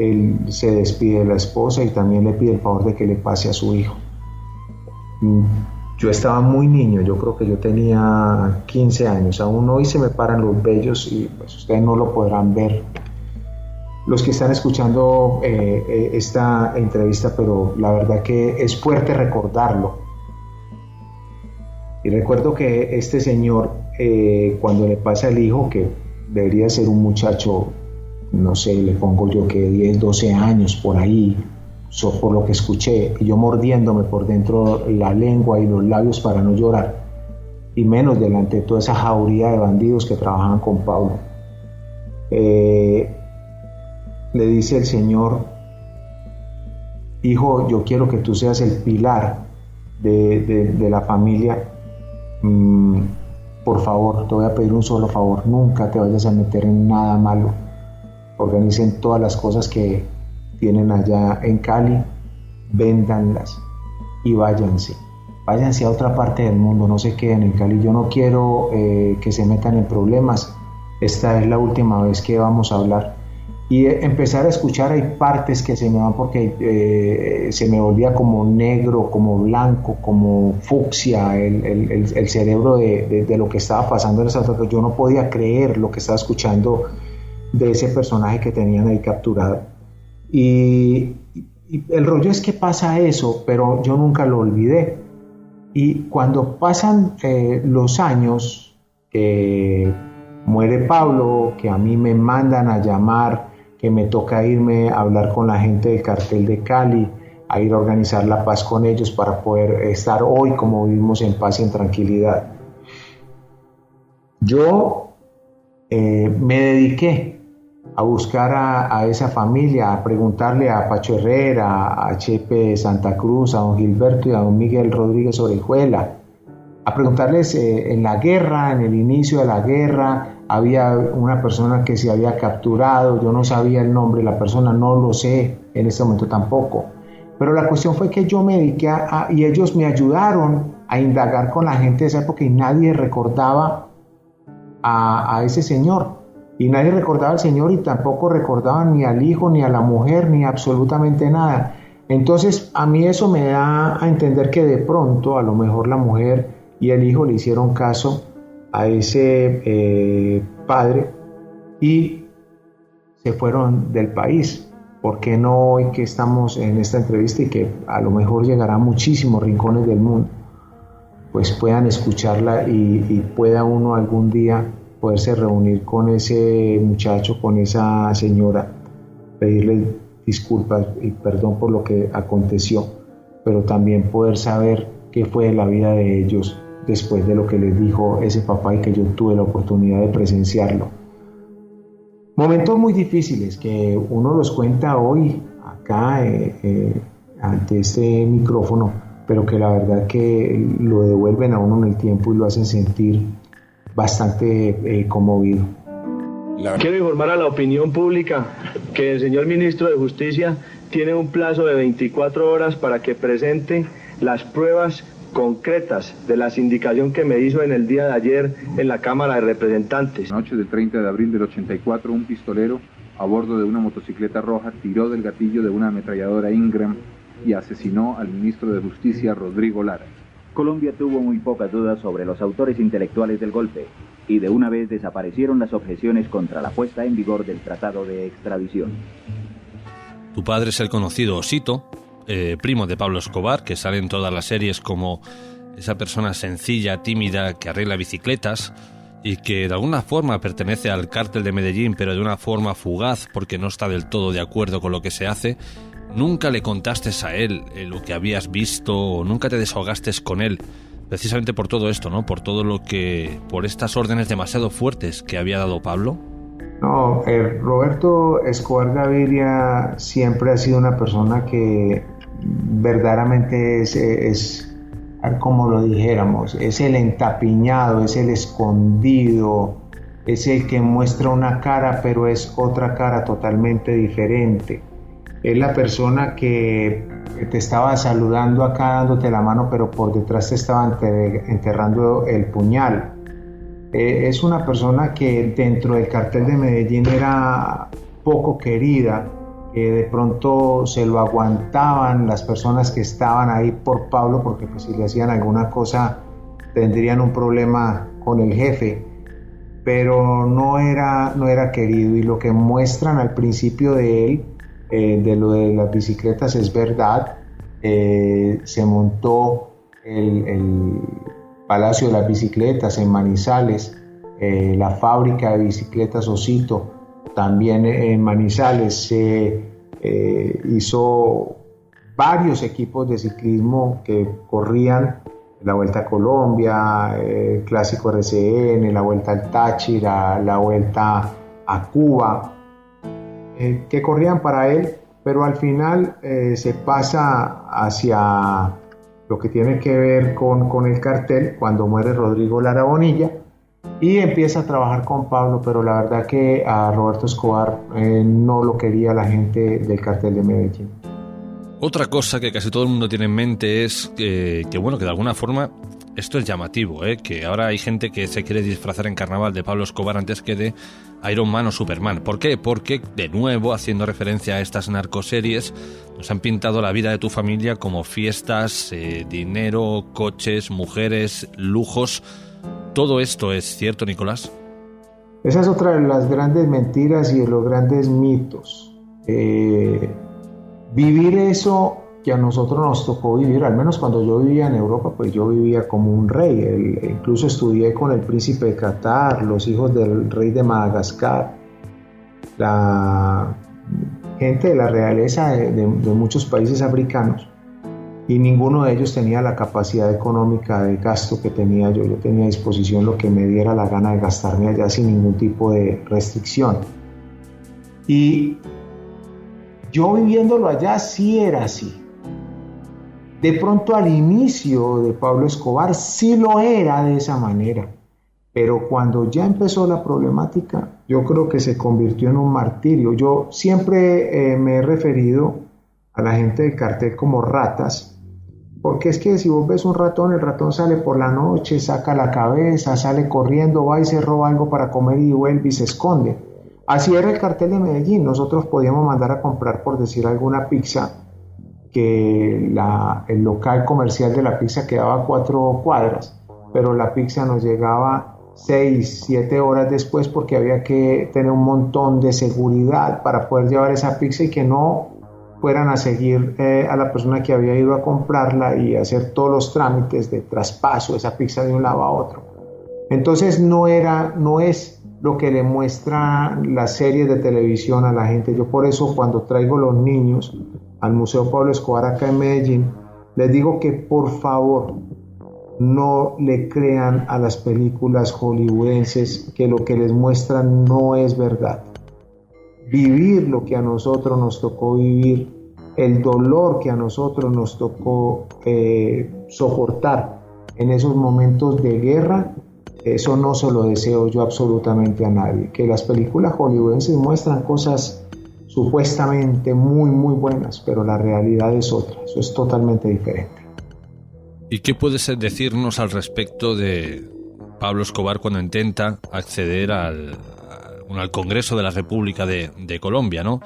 él se despide de la esposa y también le pide el favor de que le pase a su hijo. Yo estaba muy niño, yo creo que yo tenía 15 años, aún hoy se me paran los vellos y pues ustedes no lo podrán ver, los que están escuchando esta entrevista, pero la verdad que es fuerte recordarlo. Y recuerdo que este señor, cuando le pasa el hijo, que debería ser un muchacho, no sé, le pongo yo que 10, 12 años por ahí, por lo que escuché, y yo mordiéndome por dentro la lengua y los labios para no llorar, y menos delante de toda esa jauría de bandidos que trabajaban con Pablo. Le dice el Señor: hijo, yo quiero que tú seas el pilar de la familia. Por favor, te voy a pedir un solo favor: nunca te vayas a meter en nada malo. Organicen todas las cosas que tienen allá en Cali, véndanlas y váyanse a otra parte del mundo, no se queden en Cali. Yo no quiero que se metan en problemas. Esta es la última vez que vamos a hablar. Y empezar a escuchar, hay partes que se me van porque se me volvía como negro, como blanco, como fucsia el cerebro de lo que estaba pasando en esa foto. Yo no podía creer lo que estaba escuchando de ese personaje que tenían ahí capturado. Y el rollo es que pasa eso, pero yo nunca lo olvidé. Y cuando pasan los años, muere Pablo, que a mí me mandan a llamar, que me toca irme a hablar con la gente del cartel de Cali, a ir a organizar la paz con ellos para poder estar hoy como vivimos en paz y en tranquilidad. Yo me dediqué a buscar a esa familia, a preguntarle a Pacho Herrera, a Chepe Santa Cruz, a don Gilberto y a don Miguel Rodríguez Orejuela, a preguntarles en la guerra, en el inicio de la guerra, había una persona que se había capturado, yo no sabía el nombre de la persona, no lo sé en este momento tampoco, pero la cuestión fue que yo me dediqué y ellos me ayudaron a indagar con la gente de esa época y nadie recordaba a ese señor. Y nadie recordaba al Señor y tampoco recordaban ni al hijo, ni a la mujer, ni absolutamente nada. Entonces a mí eso me da a entender que de pronto a lo mejor la mujer y el hijo le hicieron caso a ese padre y se fueron del país. ¿Por qué no hoy que estamos en esta entrevista y que a lo mejor llegará a muchísimos rincones del mundo, pues puedan escucharla y pueda uno algún día poderse reunir con ese muchacho, con esa señora, pedirle disculpas y perdón por lo que aconteció, pero también poder saber qué fue de la vida de ellos después de lo que les dijo ese papá y que yo tuve la oportunidad de presenciarlo. Momentos muy difíciles que uno los cuenta hoy acá ante este micrófono, pero que la verdad que lo devuelven a uno en el tiempo y lo hacen sentir bastante conmovido. Quiero informar a la opinión pública que el señor ministro de Justicia tiene un plazo de 24 horas para que presente las pruebas concretas de la sindicación que me hizo en el día de ayer en la Cámara de Representantes. La noche del 30 de abril del 84, un pistolero a bordo de una motocicleta roja tiró del gatillo de una ametralladora Ingram y asesinó al ministro de Justicia, Rodrigo Lara. Colombia tuvo muy pocas dudas sobre los autores intelectuales del golpe y de una vez desaparecieron las objeciones contra la puesta en vigor del tratado de extradición. Tu padre es el conocido Osito, primo de Pablo Escobar, que sale en todas las series como esa persona sencilla, tímida, que arregla bicicletas y que de alguna forma pertenece al cártel de Medellín, pero de una forma fugaz porque no está del todo de acuerdo con lo que se hace. Nunca le contaste a él lo que habías visto, o nunca te desahogaste con él, precisamente por todo esto, ¿no? Por todo lo que, por estas órdenes demasiado fuertes que había dado Pablo. No, Roberto Escobar Gaviria siempre ha sido una persona que verdaderamente es como lo dijéramos, es el entapiñado, es el escondido, es el que muestra una cara, pero es otra cara totalmente diferente. Es la persona que te estaba saludando acá, dándote la mano, pero por detrás te estaba enterrando el puñal. Es una persona que dentro del cartel de Medellín era poco querida que de pronto se lo aguantaban las personas que estaban ahí por Pablo, porque pues si le hacían alguna cosa tendrían un problema con el jefe, pero no era querido. Y lo que muestran al principio de él, de lo de las bicicletas, es verdad. Se montó el Palacio de las Bicicletas en Manizales, la fábrica de bicicletas Osito también en Manizales. Se hizo varios equipos de ciclismo que corrían la Vuelta a Colombia, el Clásico RCN, la Vuelta al Táchira, la Vuelta a Cuba, que corrían para él, pero al final se pasa hacia lo que tiene que ver con el cartel cuando muere Rodrigo Lara Bonilla y empieza a trabajar con Pablo, pero la verdad que a Roberto Escobar no lo quería la gente del cartel de Medellín. Otra cosa que casi todo el mundo tiene en mente es que de alguna forma esto es llamativo, que ahora hay gente que se quiere disfrazar en carnaval de Pablo Escobar antes que de Iron Man o Superman. ¿Por qué? Porque, de nuevo, haciendo referencia a estas narcoseries, nos han pintado la vida de tu familia como fiestas, dinero, coches, mujeres, lujos. ¿Todo esto es cierto, Nicolás? Esa es otra de las grandes mentiras y de los grandes mitos. Vivir eso que a nosotros nos tocó vivir, al menos cuando yo vivía en Europa, pues yo vivía como un rey. Incluso estudié con el príncipe de Qatar, los hijos del rey de Madagascar, la gente de la realeza de muchos países africanos, y ninguno de ellos tenía la capacidad económica de gasto que tenía yo. Yo tenía a disposición lo que me diera la gana de gastarme allá sin ningún tipo de restricción. Y yo viviéndolo allá sí era así. De pronto al inicio de Pablo Escobar sí lo era de esa manera, pero cuando ya empezó la problemática, yo creo que se convirtió en un martirio. Yo siempre me he referido a la gente del cartel como ratas, porque es que si vos ves un ratón, el ratón sale por la noche, saca la cabeza, sale corriendo, va y se roba algo para comer y vuelve y se esconde. Así era el cartel de Medellín. Nosotros podíamos mandar a comprar, por decir alguna pizza, que el local comercial de la pizza quedaba a 4 cuadras, pero la pizza nos llegaba 6, 7 horas después porque había que tener un montón de seguridad para poder llevar esa pizza y que no fueran a seguir a la persona que había ido a comprarla y hacer todos los trámites de traspaso de esa pizza de un lado a otro. Entonces no es lo que le muestra las series de televisión a la gente. Yo por eso cuando traigo los niños al Museo Pablo Escobar acá en Medellín, les digo que por favor no le crean a las películas hollywoodenses que lo que les muestran no es verdad. Vivir lo que a nosotros nos tocó vivir, el dolor que a nosotros nos tocó soportar en esos momentos de guerra, eso no se lo deseo yo absolutamente a nadie. Que las películas hollywoodenses muestran cosas supuestamente muy muy buenas, pero la realidad es otra, eso es totalmente diferente. ¿Y qué puedes decirnos al respecto de Pablo Escobar cuando intenta acceder al Congreso de la República de Colombia, ¿no?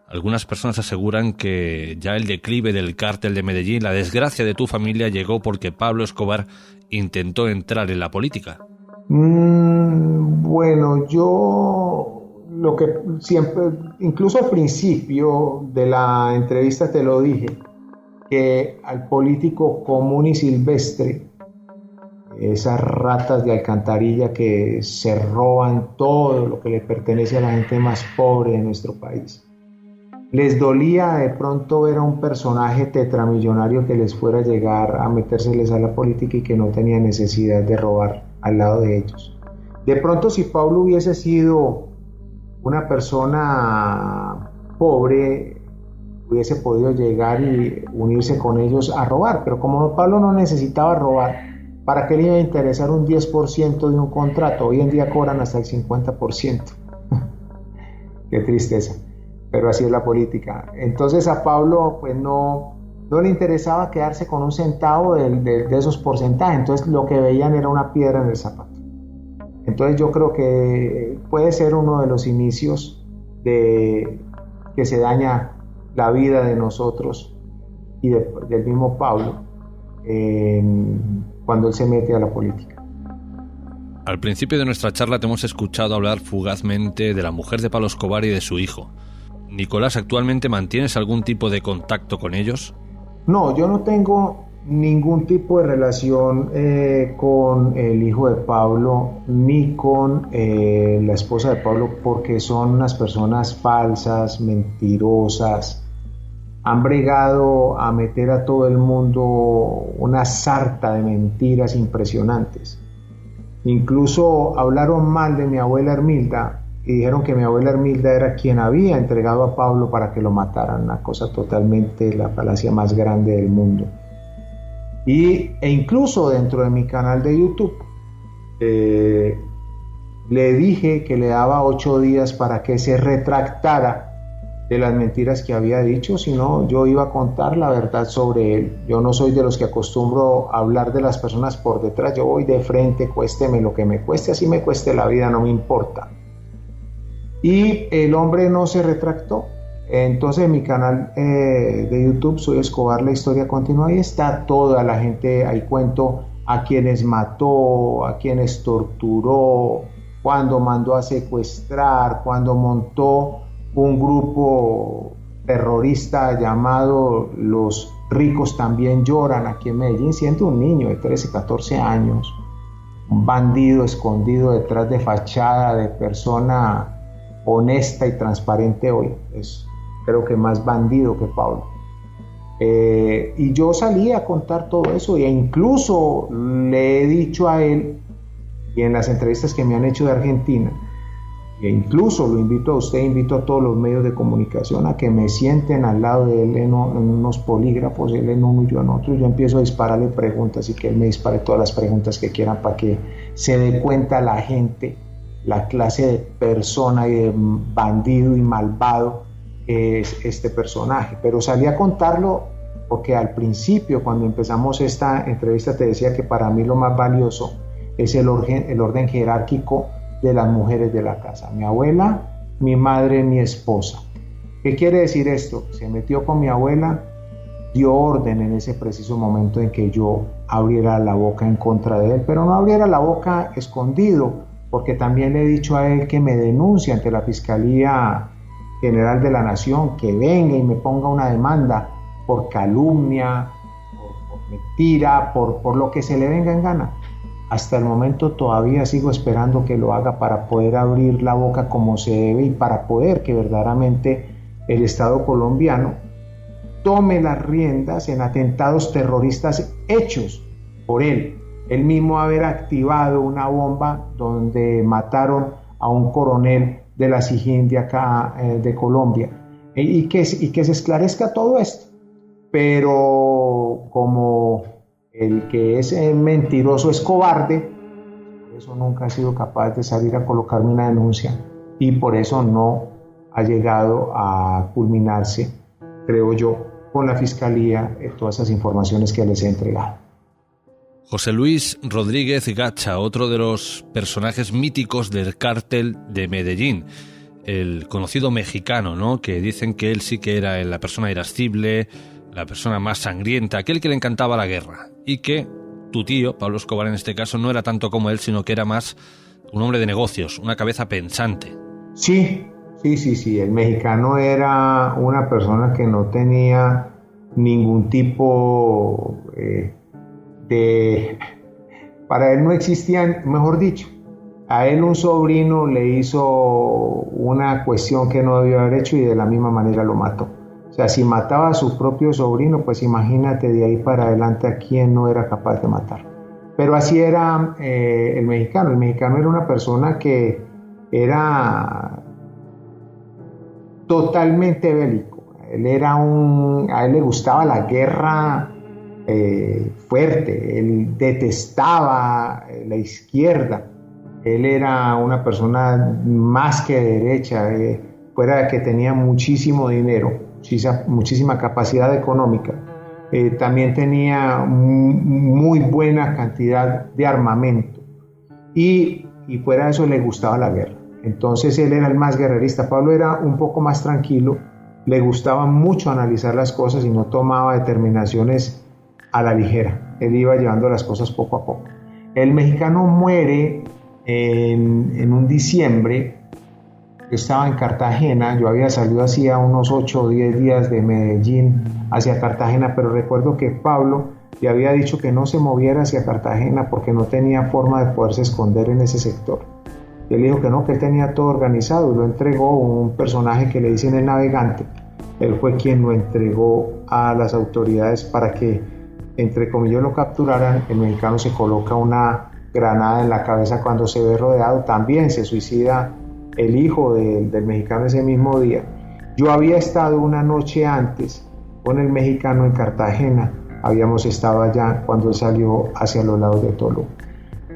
Algunas personas aseguran que ya el declive del cártel de Medellín, la desgracia de tu familia, llegó porque Pablo Escobar intentó entrar en la política. Bueno, yo lo que siempre, incluso al principio de la entrevista te lo dije, que al político común y silvestre, esas ratas de alcantarilla que se roban todo lo que le pertenece a la gente más pobre de nuestro país, les dolía de pronto ver a un personaje tetramillonario que les fuera a llegar a metérseles a la política y que no tenía necesidad de robar al lado de ellos. De pronto, si Pablo hubiese sido una persona pobre, hubiese podido llegar y unirse con ellos a robar, pero como Pablo no necesitaba robar, ¿para qué le iba a interesar un 10% de un contrato? Hoy en día cobran hasta el 50%. Qué tristeza, pero así es la política. Entonces a Pablo pues no le interesaba quedarse con un centavo de esos porcentajes, entonces lo que veían era una piedra en el zapato. Entonces yo creo que puede ser uno de los inicios de que se daña la vida de nosotros y del mismo Pablo cuando él se mete a la política. Al principio de nuestra charla te hemos escuchado hablar fugazmente de la mujer de Pablo Escobar y de su hijo. Nicolás, ¿actualmente mantienes algún tipo de contacto con ellos? No, yo no tengo ningún tipo de relación con el hijo de Pablo ni con la esposa de Pablo, porque son unas personas falsas, mentirosas. Han bregado a meter a todo el mundo una sarta de mentiras impresionantes. Incluso hablaron mal de mi abuela Hermilda y dijeron que mi abuela Hermilda era quien había entregado a Pablo para que lo mataran, una cosa totalmente, la falacia más grande del mundo. E incluso dentro de mi canal de YouTube le dije que le daba 8 días para que se retractara de las mentiras que había dicho, si no yo iba a contar la verdad sobre él. Yo no soy de los que acostumbro a hablar de las personas por detrás, yo voy de frente, cuésteme lo que me cueste, así me cueste la vida, no me importa. Y el hombre no se retractó. Entonces en mi canal de YouTube, Soy Escobar, la historia continúa, ahí está toda la gente, ahí cuento a quienes mató, a quienes torturó, cuando mandó a secuestrar, cuando montó un grupo terrorista llamado Los Ricos También Lloran aquí en Medellín, siendo un niño de 13, 14 años, un bandido escondido detrás de fachada de persona honesta y transparente hoy. Creo que más bandido que Pablo. Y yo salí a contar todo eso e incluso le he dicho a él, y en las entrevistas que me han hecho de Argentina, e incluso lo invito a usted, invito a todos los medios de comunicación a que me sienten al lado de él en unos polígrafos, él en uno y yo en otro, y yo empiezo a dispararle preguntas y que él me dispare todas las preguntas que quieran para que se dé cuenta la gente la clase de persona y de bandido y malvado que es este personaje. Pero salí a contarlo porque al principio, cuando empezamos esta entrevista, te decía que para mí lo más valioso es el orden jerárquico de las mujeres de la casa: mi abuela, mi madre, mi esposa. ¿Qué quiere decir esto? Se metió con mi abuela, dio orden en ese preciso momento en que yo abriera la boca en contra de él, pero no abriera la boca escondido, porque también le he dicho a él que me denuncie ante la Fiscalía General de la Nación, que venga y me ponga una demanda por calumnia, por mentira, por lo que se le venga en gana. Hasta el momento todavía sigo esperando que lo haga para poder abrir la boca como se debe y para poder que verdaderamente el Estado colombiano tome las riendas en atentados terroristas hechos por él. Él mismo haber activado una bomba donde mataron a un coronel de la SIJIN de acá de Colombia, y que se esclarezca todo esto. Pero como el que es mentiroso es cobarde, por eso nunca ha sido capaz de salir a colocarme una denuncia y por eso no ha llegado a culminarse, creo yo, con la Fiscalía todas esas informaciones que les he entregado. José Luis Rodríguez Gacha, otro de los personajes míticos del cártel de Medellín, el conocido mexicano, ¿no? Que dicen que él sí que era la persona irascible, la persona más sangrienta, aquel que le encantaba la guerra, y que tu tío, Pablo Escobar en este caso, no era tanto como él, sino que era más un hombre de negocios, una cabeza pensante. Sí, el mexicano era una persona que no tenía ningún tipo para él no existían, mejor dicho, a él un sobrino le hizo una cuestión que no debió haber hecho y de la misma manera lo mató. O sea, si mataba a su propio sobrino, pues imagínate de ahí para adelante a quién no era capaz de matar. Pero así era el mexicano. El mexicano era una persona que era totalmente bélico. A él le gustaba la guerra fuerte, él detestaba la izquierda, él era una persona más que derecha, fuera de que tenía muchísimo dinero, muchísima capacidad económica, también tenía muy buena cantidad de armamento y fuera de eso le gustaba la guerra. Entonces él era el más guerrerista. Pablo era un poco más tranquilo, le gustaba mucho analizar las cosas y no tomaba determinaciones a la ligera. Él iba llevando las cosas poco a poco. El mexicano muere en un diciembre. Yo estaba en Cartagena, yo había salido hacía unos 8 o 10 días de Medellín hacia Cartagena, pero recuerdo que Pablo le había dicho que no se moviera hacia Cartagena porque no tenía forma de poderse esconder en ese sector. Y él dijo que no, que él tenía todo organizado y lo entregó un personaje que le dicen el navegante. Él fue quien lo entregó a las autoridades para que, entre comillas, lo capturaran. El mexicano se coloca una granada en la cabeza cuando se ve rodeado. También se suicida el hijo del mexicano ese mismo día. Yo había estado una noche antes con el mexicano en Cartagena. Habíamos estado allá cuando él salió hacia los lados de Tolú.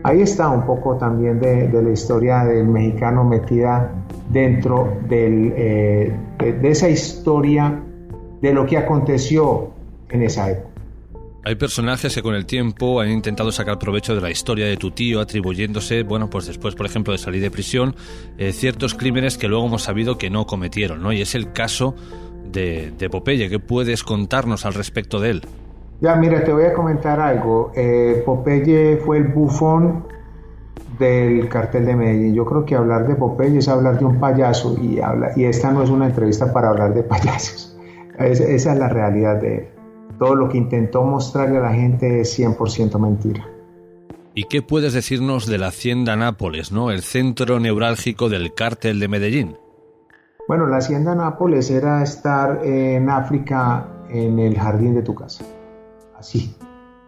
Ahí está un poco también de la historia del mexicano metida dentro de esa historia de lo que aconteció en esa época. Hay personajes que con el tiempo han intentado sacar provecho de la historia de tu tío, atribuyéndose, bueno, pues después, por ejemplo, de salir de prisión, ciertos crímenes que luego hemos sabido que no cometieron, ¿no? Y es el caso de Popeye. ¿Qué puedes contarnos al respecto de él? Ya, mira, te voy a comentar algo. Popeye fue el bufón del cartel de Medellín. Yo creo que hablar de Popeye es hablar de un payaso y esta no es una entrevista para hablar de payasos. Esa es la realidad de él. Todo lo que intentó mostrarle a la gente es 100% mentira. ¿Y qué puedes decirnos de la Hacienda Nápoles, ¿no? El centro neurálgico del cártel de Medellín? Bueno, la Hacienda Nápoles era estar en África en el jardín de tu casa. Así.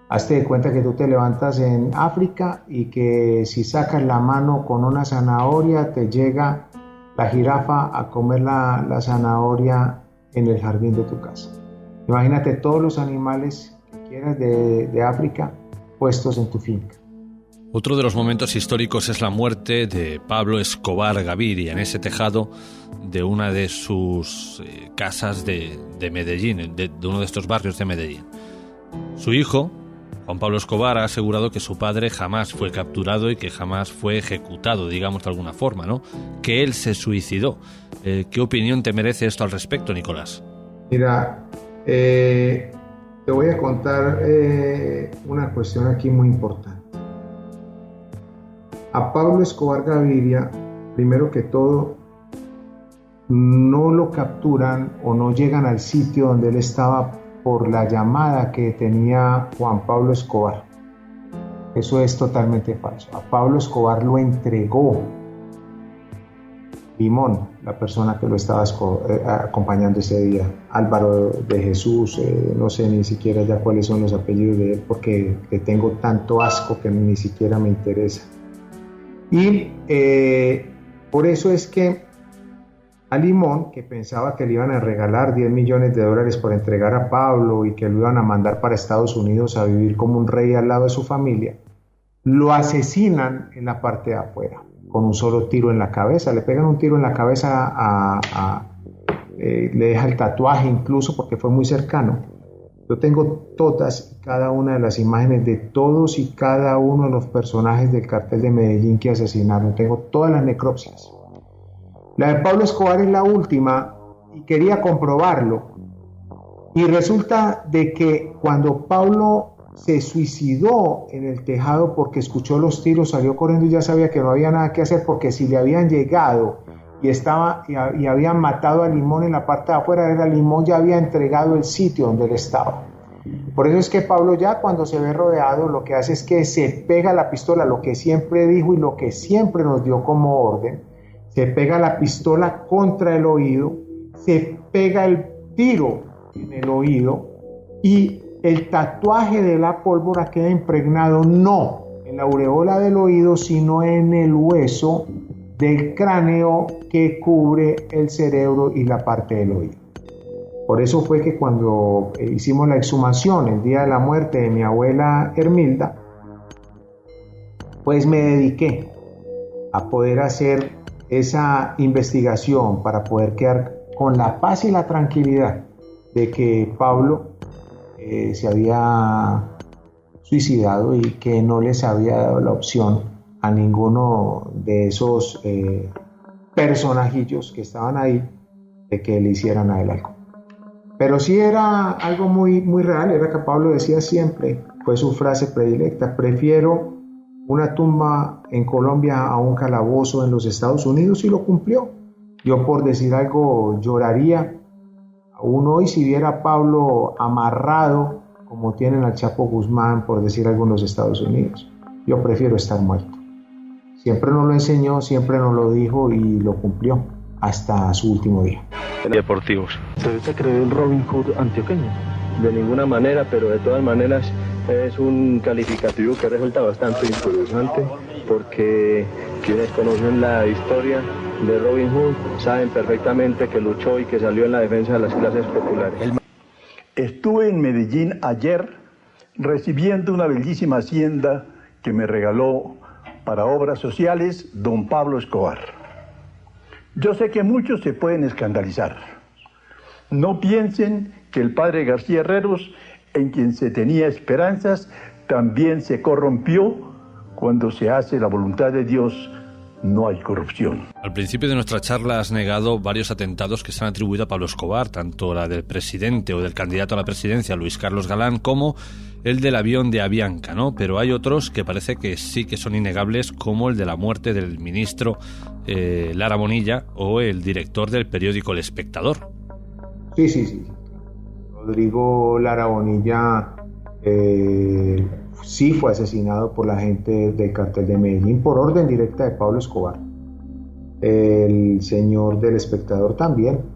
Hazte de cuenta que tú te levantas en África y que si sacas la mano con una zanahoria te llega la jirafa a comer la zanahoria en el jardín de tu casa. Imagínate todos los animales que quieras de África puestos en tu finca. Otro de los momentos históricos es la muerte de Pablo Escobar Gaviria en ese tejado de una de sus casas de Medellín, de uno de estos barrios de Medellín. Su hijo, Juan Pablo Escobar, ha asegurado que su padre jamás fue capturado y que jamás fue ejecutado, digamos de alguna forma, ¿no? Que él se suicidó. ¿Qué opinión te merece esto al respecto, Nicolás? Mira, te voy a contar una cuestión aquí muy importante. A Pablo Escobar Gaviria, primero que todo, no lo capturan o no llegan al sitio donde él estaba por la llamada que tenía Juan Pablo Escobar. Eso es totalmente falso. A Pablo Escobar lo entregó Limón, la persona que lo estaba acompañando ese día. Álvaro de Jesús, no sé ni siquiera ya cuáles son los apellidos de él porque tengo tanto asco que ni siquiera me interesa. Y por eso es que a Limón, que pensaba que le iban a regalar $10 millones por entregar a Pablo y que lo iban a mandar para Estados Unidos a vivir como un rey al lado de su familia, lo asesinan en la parte de afuera con un solo tiro en la cabeza. Le pegan un tiro en la cabeza, le deja el tatuaje incluso porque fue muy cercano. Yo tengo todas y cada una de las imágenes de todos y cada uno de los personajes del cartel de Medellín que asesinaron. Tengo todas las necropsias. La de Pablo Escobar es la última y quería comprobarlo. Y resulta de que cuando Pablo se suicidó en el tejado porque escuchó los tiros, salió corriendo y ya sabía que no había nada que hacer porque si le habían llegado y habían matado a Limón en la parte de afuera, era Limón ya había entregado el sitio donde él estaba. Por eso es que Pablo ya cuando se ve rodeado lo que hace es que se pega la pistola, lo que siempre dijo y lo que siempre nos dio como orden, se pega la pistola contra el oído, se pega el tiro en el oído y el tatuaje de la pólvora queda impregnado no en la aureola del oído, sino en el hueso del cráneo que cubre el cerebro y la parte del oído. Por eso fue que cuando hicimos la exhumación el día de la muerte de mi abuela Hermilda, pues me dediqué a poder hacer esa investigación para poder quedar con la paz y la tranquilidad de que Pablo se había suicidado y que no les había dado la opción a ninguno de esos personajillos que estaban ahí de que le hicieran a él algo. Pero sí era algo muy, muy real, era que Pablo decía siempre, fue su frase predilecta: prefiero una tumba en Colombia a un calabozo en los Estados Unidos, y lo cumplió. Yo, por decir algo, lloraría aún hoy si viera a Pablo amarrado como tienen al Chapo Guzmán, por decir algo, en los Estados Unidos. Yo prefiero estar muerto. Siempre nos lo enseñó, siempre nos lo dijo y lo cumplió hasta su último día. Deportivos. ¿Se cree el Robin Hood antioqueño? De ninguna manera, pero de todas maneras es un calificativo que resulta bastante interesante, porque quienes conocen la historia de Robin Hood saben perfectamente que luchó y que salió en la defensa de las clases populares. Estuve en Medellín ayer recibiendo una bellísima hacienda que me regaló para obras sociales don Pablo Escobar. Yo sé que muchos se pueden escandalizar. No piensen que el padre García Herreros, en quien se tenía esperanzas, también se corrompió. Cuando se hace la voluntad de Dios, no hay corrupción. Al principio de nuestra charla has negado varios atentados que se han atribuido a Pablo Escobar, tanto la del presidente o del candidato a la presidencia, Luis Carlos Galán, como el del avión de Avianca, ¿no? Pero hay otros que parece que sí que son innegables, como el de la muerte del ministro Lara Bonilla o el director del periódico El Espectador. Sí. Rodrigo Lara Bonilla sí fue asesinado por la gente del cartel de Medellín por orden directa de Pablo Escobar. El señor del Espectador también.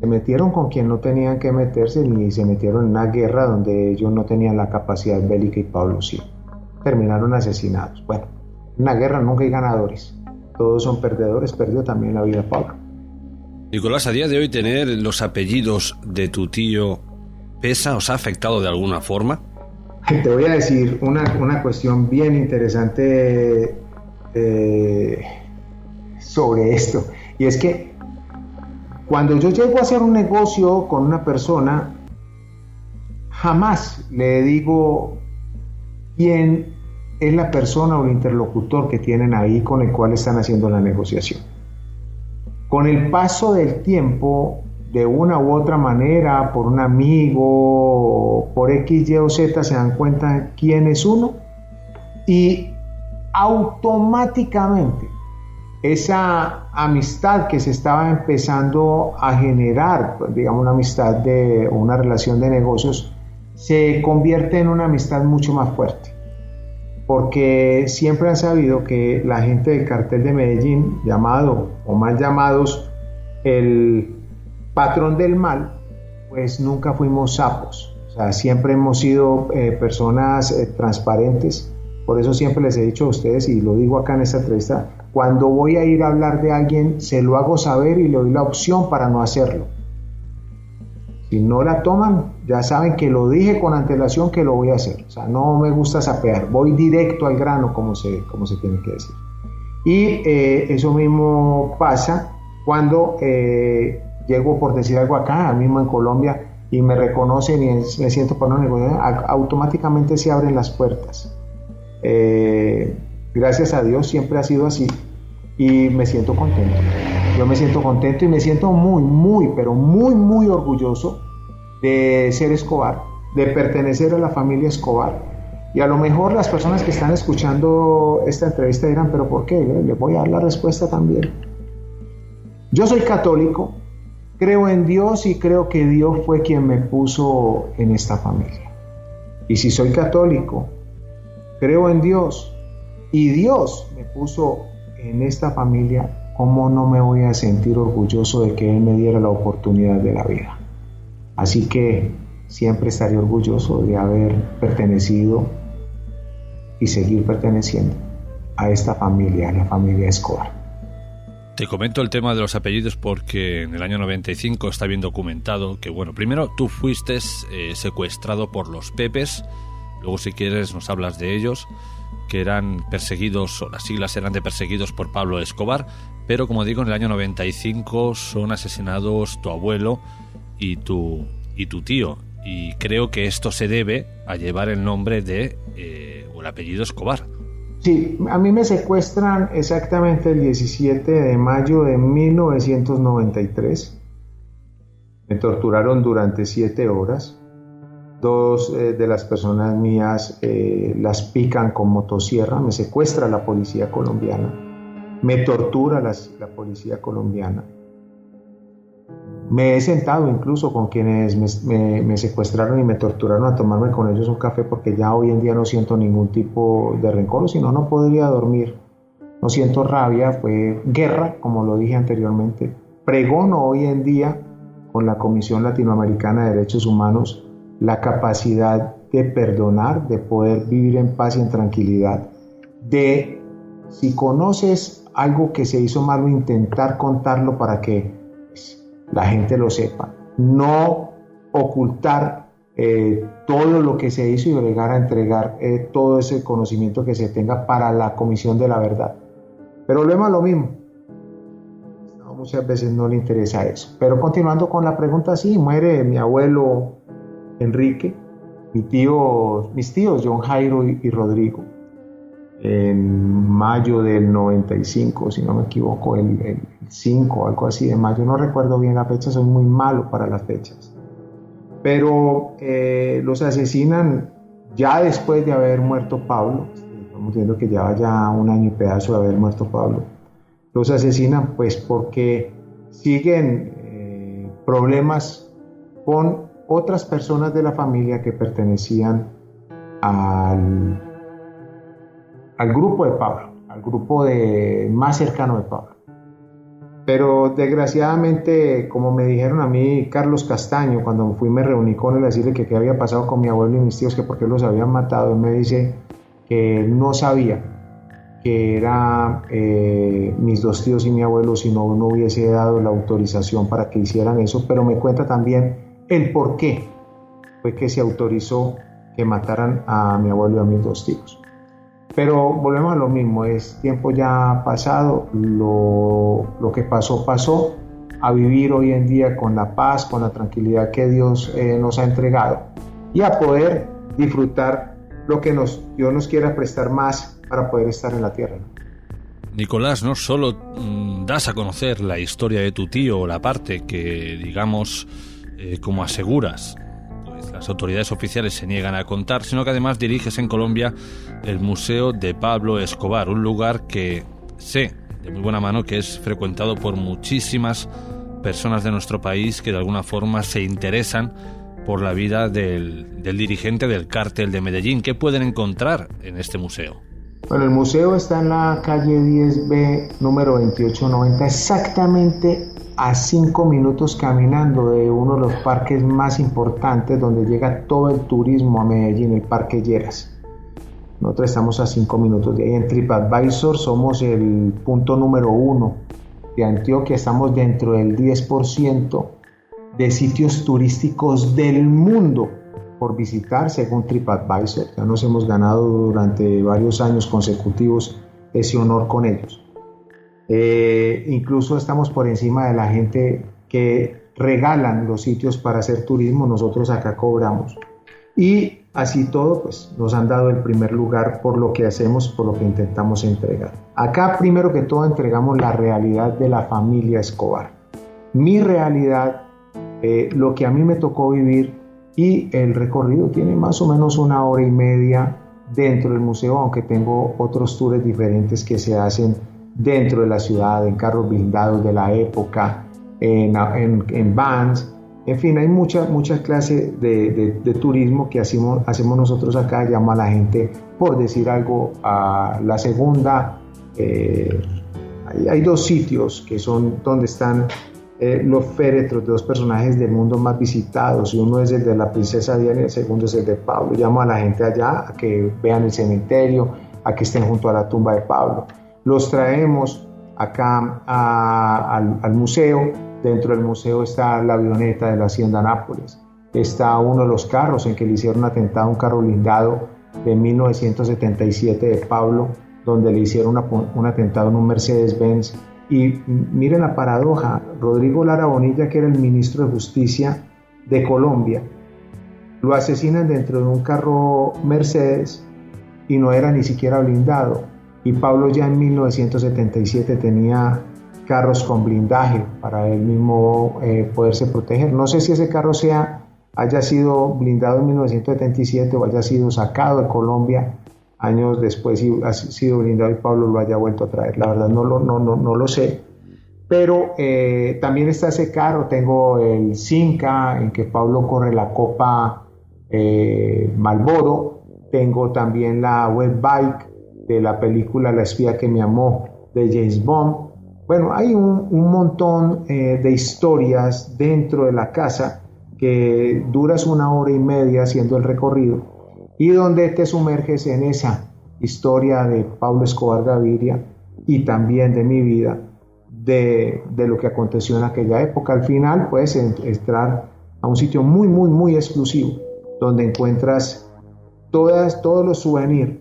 Se metieron con quien no tenían que meterse y se metieron en una guerra donde ellos no tenían la capacidad bélica y Pablo sí. Terminaron asesinados. Bueno, en una guerra nunca hay ganadores. Todos son perdedores. Perdió también la vida Pablo. Nicolás, a día de hoy tener los apellidos de tu tío pesa, ¿os ha afectado de alguna forma? Te voy a decir una cuestión bien interesante sobre esto, y es que cuando yo llego a hacer un negocio con una persona, jamás le digo quién es la persona o el interlocutor que tienen ahí con el cual están haciendo la negociación. Con el paso del tiempo, de una u otra manera, por un amigo, por X, Y o Z, se dan cuenta quién es uno, y automáticamente esa amistad que se estaba empezando a generar, digamos una amistad de una relación de negocios, se convierte en una amistad mucho más fuerte, porque siempre han sabido que la gente del cartel de Medellín, llamado o mal llamados el patrón del mal, pues nunca fuimos sapos. O sea, siempre hemos sido personas transparentes. Por eso siempre les he dicho a ustedes, y lo digo acá en esta entrevista, cuando voy a ir a hablar de alguien, se lo hago saber y le doy la opción para no hacerlo. Si no la toman, ya saben que lo dije con antelación que lo voy a hacer. O sea, no me gusta sapear, voy directo al grano, como se tiene que decir. Y eso mismo pasa cuando llego, por decir algo, acá mismo en Colombia, y me reconocen y me siento para una negociación, automáticamente se abren las puertas. Gracias a Dios siempre ha sido así, y me siento contento. Yo me siento contento y me siento muy, pero muy orgulloso de ser Escobar, de pertenecer a la familia Escobar. Y a lo mejor las personas que están escuchando esta entrevista dirán, ¿pero por qué? Les voy a dar la respuesta también. Yo soy católico, creo en Dios y creo que Dios fue quien me puso en esta familia. Y si soy católico, creo en Dios y Dios me puso en esta familia, ¿cómo no me voy a sentir orgulloso de que Él me diera la oportunidad de la vida? Así que siempre estaré orgulloso de haber pertenecido y seguir perteneciendo a esta familia, a la familia Escobar. Te comento el tema de los apellidos porque en el año 95 está bien documentado que, bueno, primero tú fuiste secuestrado por los Pepes, luego si quieres nos hablas de ellos, que eran perseguidos, o las siglas eran de perseguidos por Pablo Escobar, pero como digo, en el año 95 son asesinados tu abuelo y tu tío, y creo que esto se debe a llevar el nombre de o el apellido Escobar. Sí, a mí me secuestran exactamente el 17 de mayo de 1993. Me torturaron durante 7 horas. 2 de las personas mías las pican con motosierra. Me secuestra la policía colombiana. Me tortura la policía colombiana. Me he sentado incluso con quienes me secuestraron y me torturaron a tomarme con ellos un café, porque ya hoy en día no siento ningún tipo de rencor, si no, no podría dormir. No siento rabia, fue guerra, como lo dije anteriormente. Pregono hoy en día con la Comisión Latinoamericana de Derechos Humanos la capacidad de perdonar, de poder vivir en paz y en tranquilidad, de, si conoces algo que se hizo malo, intentar contarlo para que la gente lo sepa, no ocultar todo lo que se hizo y llegar a entregar todo ese conocimiento que se tenga para la comisión de la verdad. Pero volvemos a lo mismo, muchas veces no le interesa eso. Pero continuando con la pregunta, sí, muere mi abuelo Enrique, mis tíos John Jairo y Rodrigo, en mayo del 95, si no me equivoco, el 5 o algo así de mayo, no recuerdo bien la fecha, soy muy malo para las fechas, pero los asesinan ya después de haber muerto Pablo. Estamos viendo que lleva ya 1 año y pedazo de haber muerto Pablo. Los asesinan pues porque siguen problemas con otras personas de la familia que pertenecían al grupo de Pablo, al grupo más cercano de Pablo. Pero desgraciadamente, como me dijeron a mí Carlos Castaño, cuando me reuní con él a decirle que qué había pasado con mi abuelo y mis tíos, que por qué los habían matado, él me dice que no sabía que eran mis 2 tíos y mi abuelo, si no hubiese dado la autorización para que hicieran eso, pero me cuenta también el por qué fue que se autorizó que mataran a mi abuelo y a mis 2 tíos. Pero volvemos a lo mismo, es tiempo ya pasado, lo que pasó, a vivir hoy en día con la paz, con la tranquilidad que Dios nos ha entregado, y a poder disfrutar lo que Dios nos quiera prestar más para poder estar en la tierra. Nicolás, no solo das a conocer la historia de tu tío, la parte que, digamos, como aseguras, las autoridades oficiales se niegan a contar, sino que además diriges en Colombia el Museo de Pablo Escobar, un lugar que sé de muy buena mano que es frecuentado por muchísimas personas de nuestro país que de alguna forma se interesan por la vida del dirigente del cártel de Medellín. ¿Qué pueden encontrar en este museo? Bueno, el museo está en la calle 10B, número 2890, exactamente a 5 minutos caminando de uno de los parques más importantes donde llega todo el turismo a Medellín, el Parque Lleras. Nosotros estamos a 5 minutos de ahí. En TripAdvisor somos el punto número 1 de Antioquia, estamos dentro del 10% de sitios turísticos del mundo por visitar según TripAdvisor. Ya nos hemos ganado durante varios años consecutivos ese honor con ellos. Incluso estamos por encima de la gente que regalan los sitios para hacer turismo, nosotros acá cobramos. Y así todo, pues nos han dado el primer lugar por lo que hacemos, por lo que intentamos entregar. Acá primero que todo entregamos la realidad de la familia Escobar. Mi realidad, lo que a mí me tocó vivir, y el recorrido tiene más o menos 1 hora y media dentro del museo, aunque tengo otros tours diferentes que se hacen dentro de la ciudad, en carros blindados de la época, en vans, en fin, hay muchas clases de turismo que hacemos nosotros acá. Llama a la gente, por decir algo, a la segunda. Hay 2 sitios que son donde están los féretros de 2 personajes del mundo más visitados, y uno es el de la princesa Diana y el segundo es el de Pablo. Llamo a la gente allá a que vean el cementerio, a que estén junto a la tumba de Pablo. Los traemos acá al museo. Dentro del museo está la avioneta de la Hacienda Nápoles, está uno de los carros en que le hicieron atentado, un carro blindado de 1977 de Pablo, donde le hicieron un atentado en un Mercedes-Benz. Y miren la paradoja, Rodrigo Lara Bonilla, que era el ministro de Justicia de Colombia, lo asesinan dentro de un carro Mercedes y no era ni siquiera blindado. y Pablo ya en 1977 tenía carros con blindaje para él mismo poderse proteger. No sé si ese carro haya sido blindado en 1977 o haya sido sacado de Colombia años después y ha sido blindado y Pablo lo haya vuelto a traer. La verdad no lo sé. Pero también está ese carro, tengo el Cinca en que Pablo corre la Copa Marlboro, tengo también la wet bike de la película La espía que me amó de James Bond. Bueno, hay un montón de historias dentro de la casa que duras 1 hora y media haciendo el recorrido y donde te sumerges en esa historia de Pablo Escobar Gaviria y también de mi vida, de lo que aconteció en aquella época. Al final puedes entrar a un sitio muy, muy, muy exclusivo donde encuentras todos los souvenirs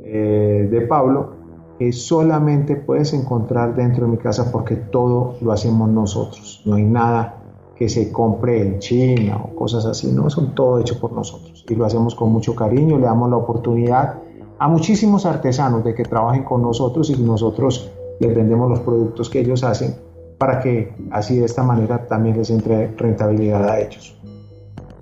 de Pablo que solamente puedes encontrar dentro de mi casa porque todo lo hacemos nosotros. No hay nada que se compre en China o cosas así, no, son todo hecho por nosotros y lo hacemos con mucho cariño. Le damos la oportunidad a muchísimos artesanos de que trabajen con nosotros y nosotros les vendemos los productos que ellos hacen para que así de esta manera también les entre rentabilidad a ellos.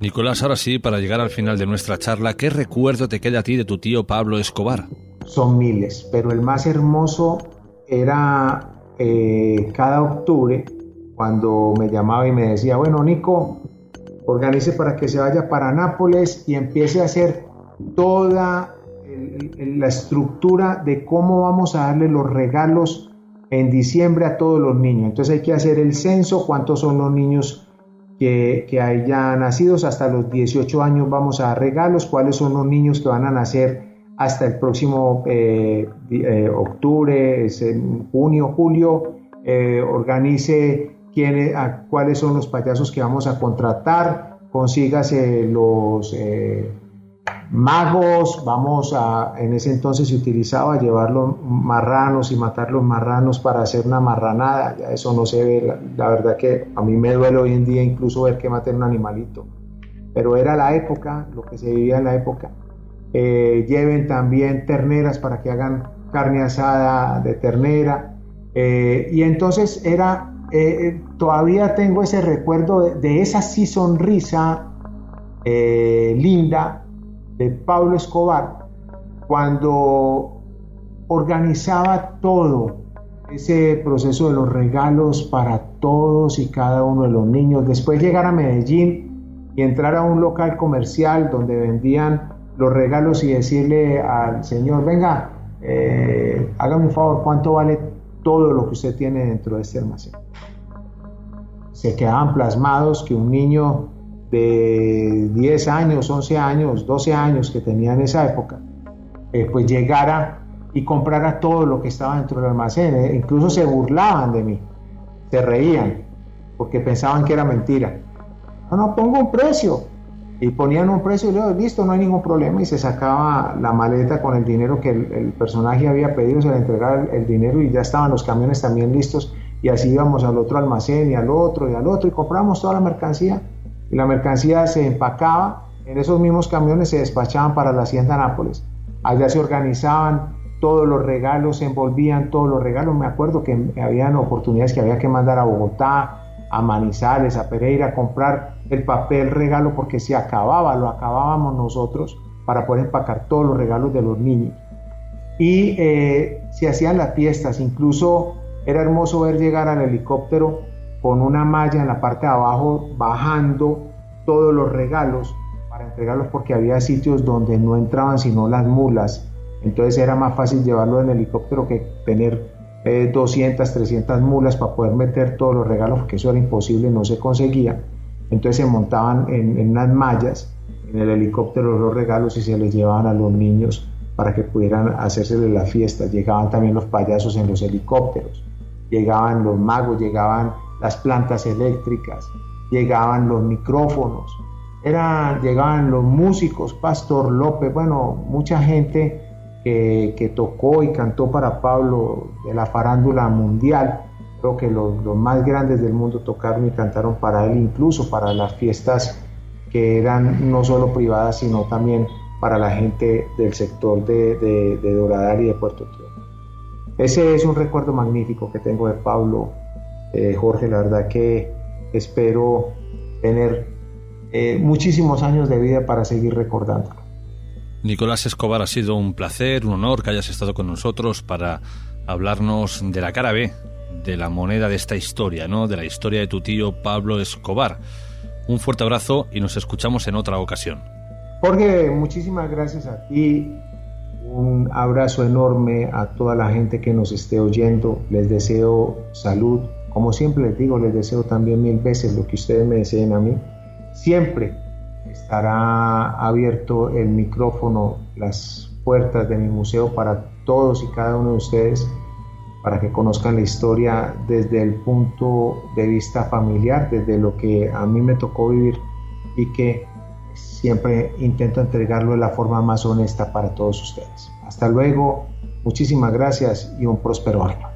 Nicolás, ahora sí, para llegar al final de nuestra charla, ¿qué recuerdo te queda a ti de tu tío Pablo Escobar? Son miles, pero el más hermoso era cada octubre cuando me llamaba y me decía, bueno, Nico, organice para que se vaya para Nápoles y empiece a hacer toda la estructura de cómo vamos a darle los regalos en diciembre a todos los niños. Entonces hay que hacer el censo, cuántos son los niños que hayan nacidos hasta los 18 años, vamos a dar regalos, cuáles son los niños que van a nacer hasta el próximo octubre, junio, julio, organice cuáles son los payasos que vamos a contratar, consígase los magos, en ese entonces se utilizaba llevar los marranos y matar los marranos para hacer una marranada, ya eso no se ve, la verdad que a mí me duele hoy en día incluso ver que maten un animalito, pero era la época, lo que se vivía en la época. Lleven también terneras para que hagan carne asada de ternera, y entonces todavía tengo ese recuerdo de esa sí sonrisa linda de Pablo Escobar cuando organizaba todo ese proceso de los regalos para todos y cada uno de los niños. Después llegar a Medellín y entrar a un local comercial donde vendían los regalos y decirle al señor, venga, hágame un favor, ¿cuánto vale todo lo que usted tiene dentro de este almacén? Se quedaban plasmados que un niño de 10 años, 11 años, 12 años que tenía en esa época, pues llegara y comprara todo lo que estaba dentro del almacén. Incluso se burlaban de mí, se reían, porque pensaban que era mentira. No, pongo un precio. Y ponían un precio y luego, listo, no hay ningún problema, y se sacaba la maleta con el dinero que el personaje había pedido, se le entregaba el dinero y ya estaban los camiones también listos, y así íbamos al otro almacén y al otro y compramos toda la mercancía, y la mercancía se empacaba, en esos mismos camiones se despachaban para la hacienda Nápoles, allá se organizaban todos los regalos, se envolvían todos los regalos. Me acuerdo que habían oportunidades que había que mandar a Bogotá, a Manizales, a Pereira, a comprar el papel regalo porque se acababa, lo acabábamos nosotros para poder empacar todos los regalos de los niños. Y se hacían las fiestas, incluso era hermoso ver llegar al helicóptero con una malla en la parte de abajo bajando todos los regalos para entregarlos, porque había sitios donde no entraban sino las mulas, entonces era más fácil llevarlo en helicóptero que tener 200, 300 mulas para poder meter todos los regalos, porque eso era imposible, no se conseguía. Entonces se montaban en unas mallas en el helicóptero los regalos y se les llevaban a los niños para que pudieran hacérseles la fiesta. Llegaban también los payasos en los helicópteros, llegaban los magos, llegaban las plantas eléctricas, llegaban los micrófonos, llegaban los músicos, Pastor López, bueno, mucha gente que tocó y cantó para Pablo de la farándula mundial. Creo que los más grandes del mundo tocaron y cantaron para él, incluso para las fiestas que eran no solo privadas, sino también para la gente del sector de Doradar y de Puerto Triunfo. Ese es un recuerdo magnífico que tengo de Pablo, Jorge. La verdad que espero tener muchísimos años de vida para seguir recordándolo. Nicolás Escobar, ha sido un placer, un honor que hayas estado con nosotros para hablarnos de la cara B, de la moneda de esta historia, ¿no? De la historia de tu tío Pablo Escobar. Un fuerte abrazo y nos escuchamos en otra ocasión. Jorge, muchísimas gracias a ti. Un abrazo enorme a toda la gente que nos esté oyendo. Les deseo salud. Como siempre les digo, les deseo también 1000 veces lo que ustedes me deseen a mí. Siempre estará abierto el micrófono, las puertas de mi museo para todos y cada uno de ustedes, para que conozcan la historia desde el punto de vista familiar, desde lo que a mí me tocó vivir, y que siempre intento entregarlo de la forma más honesta para todos ustedes. Hasta luego, muchísimas gracias y un próspero año.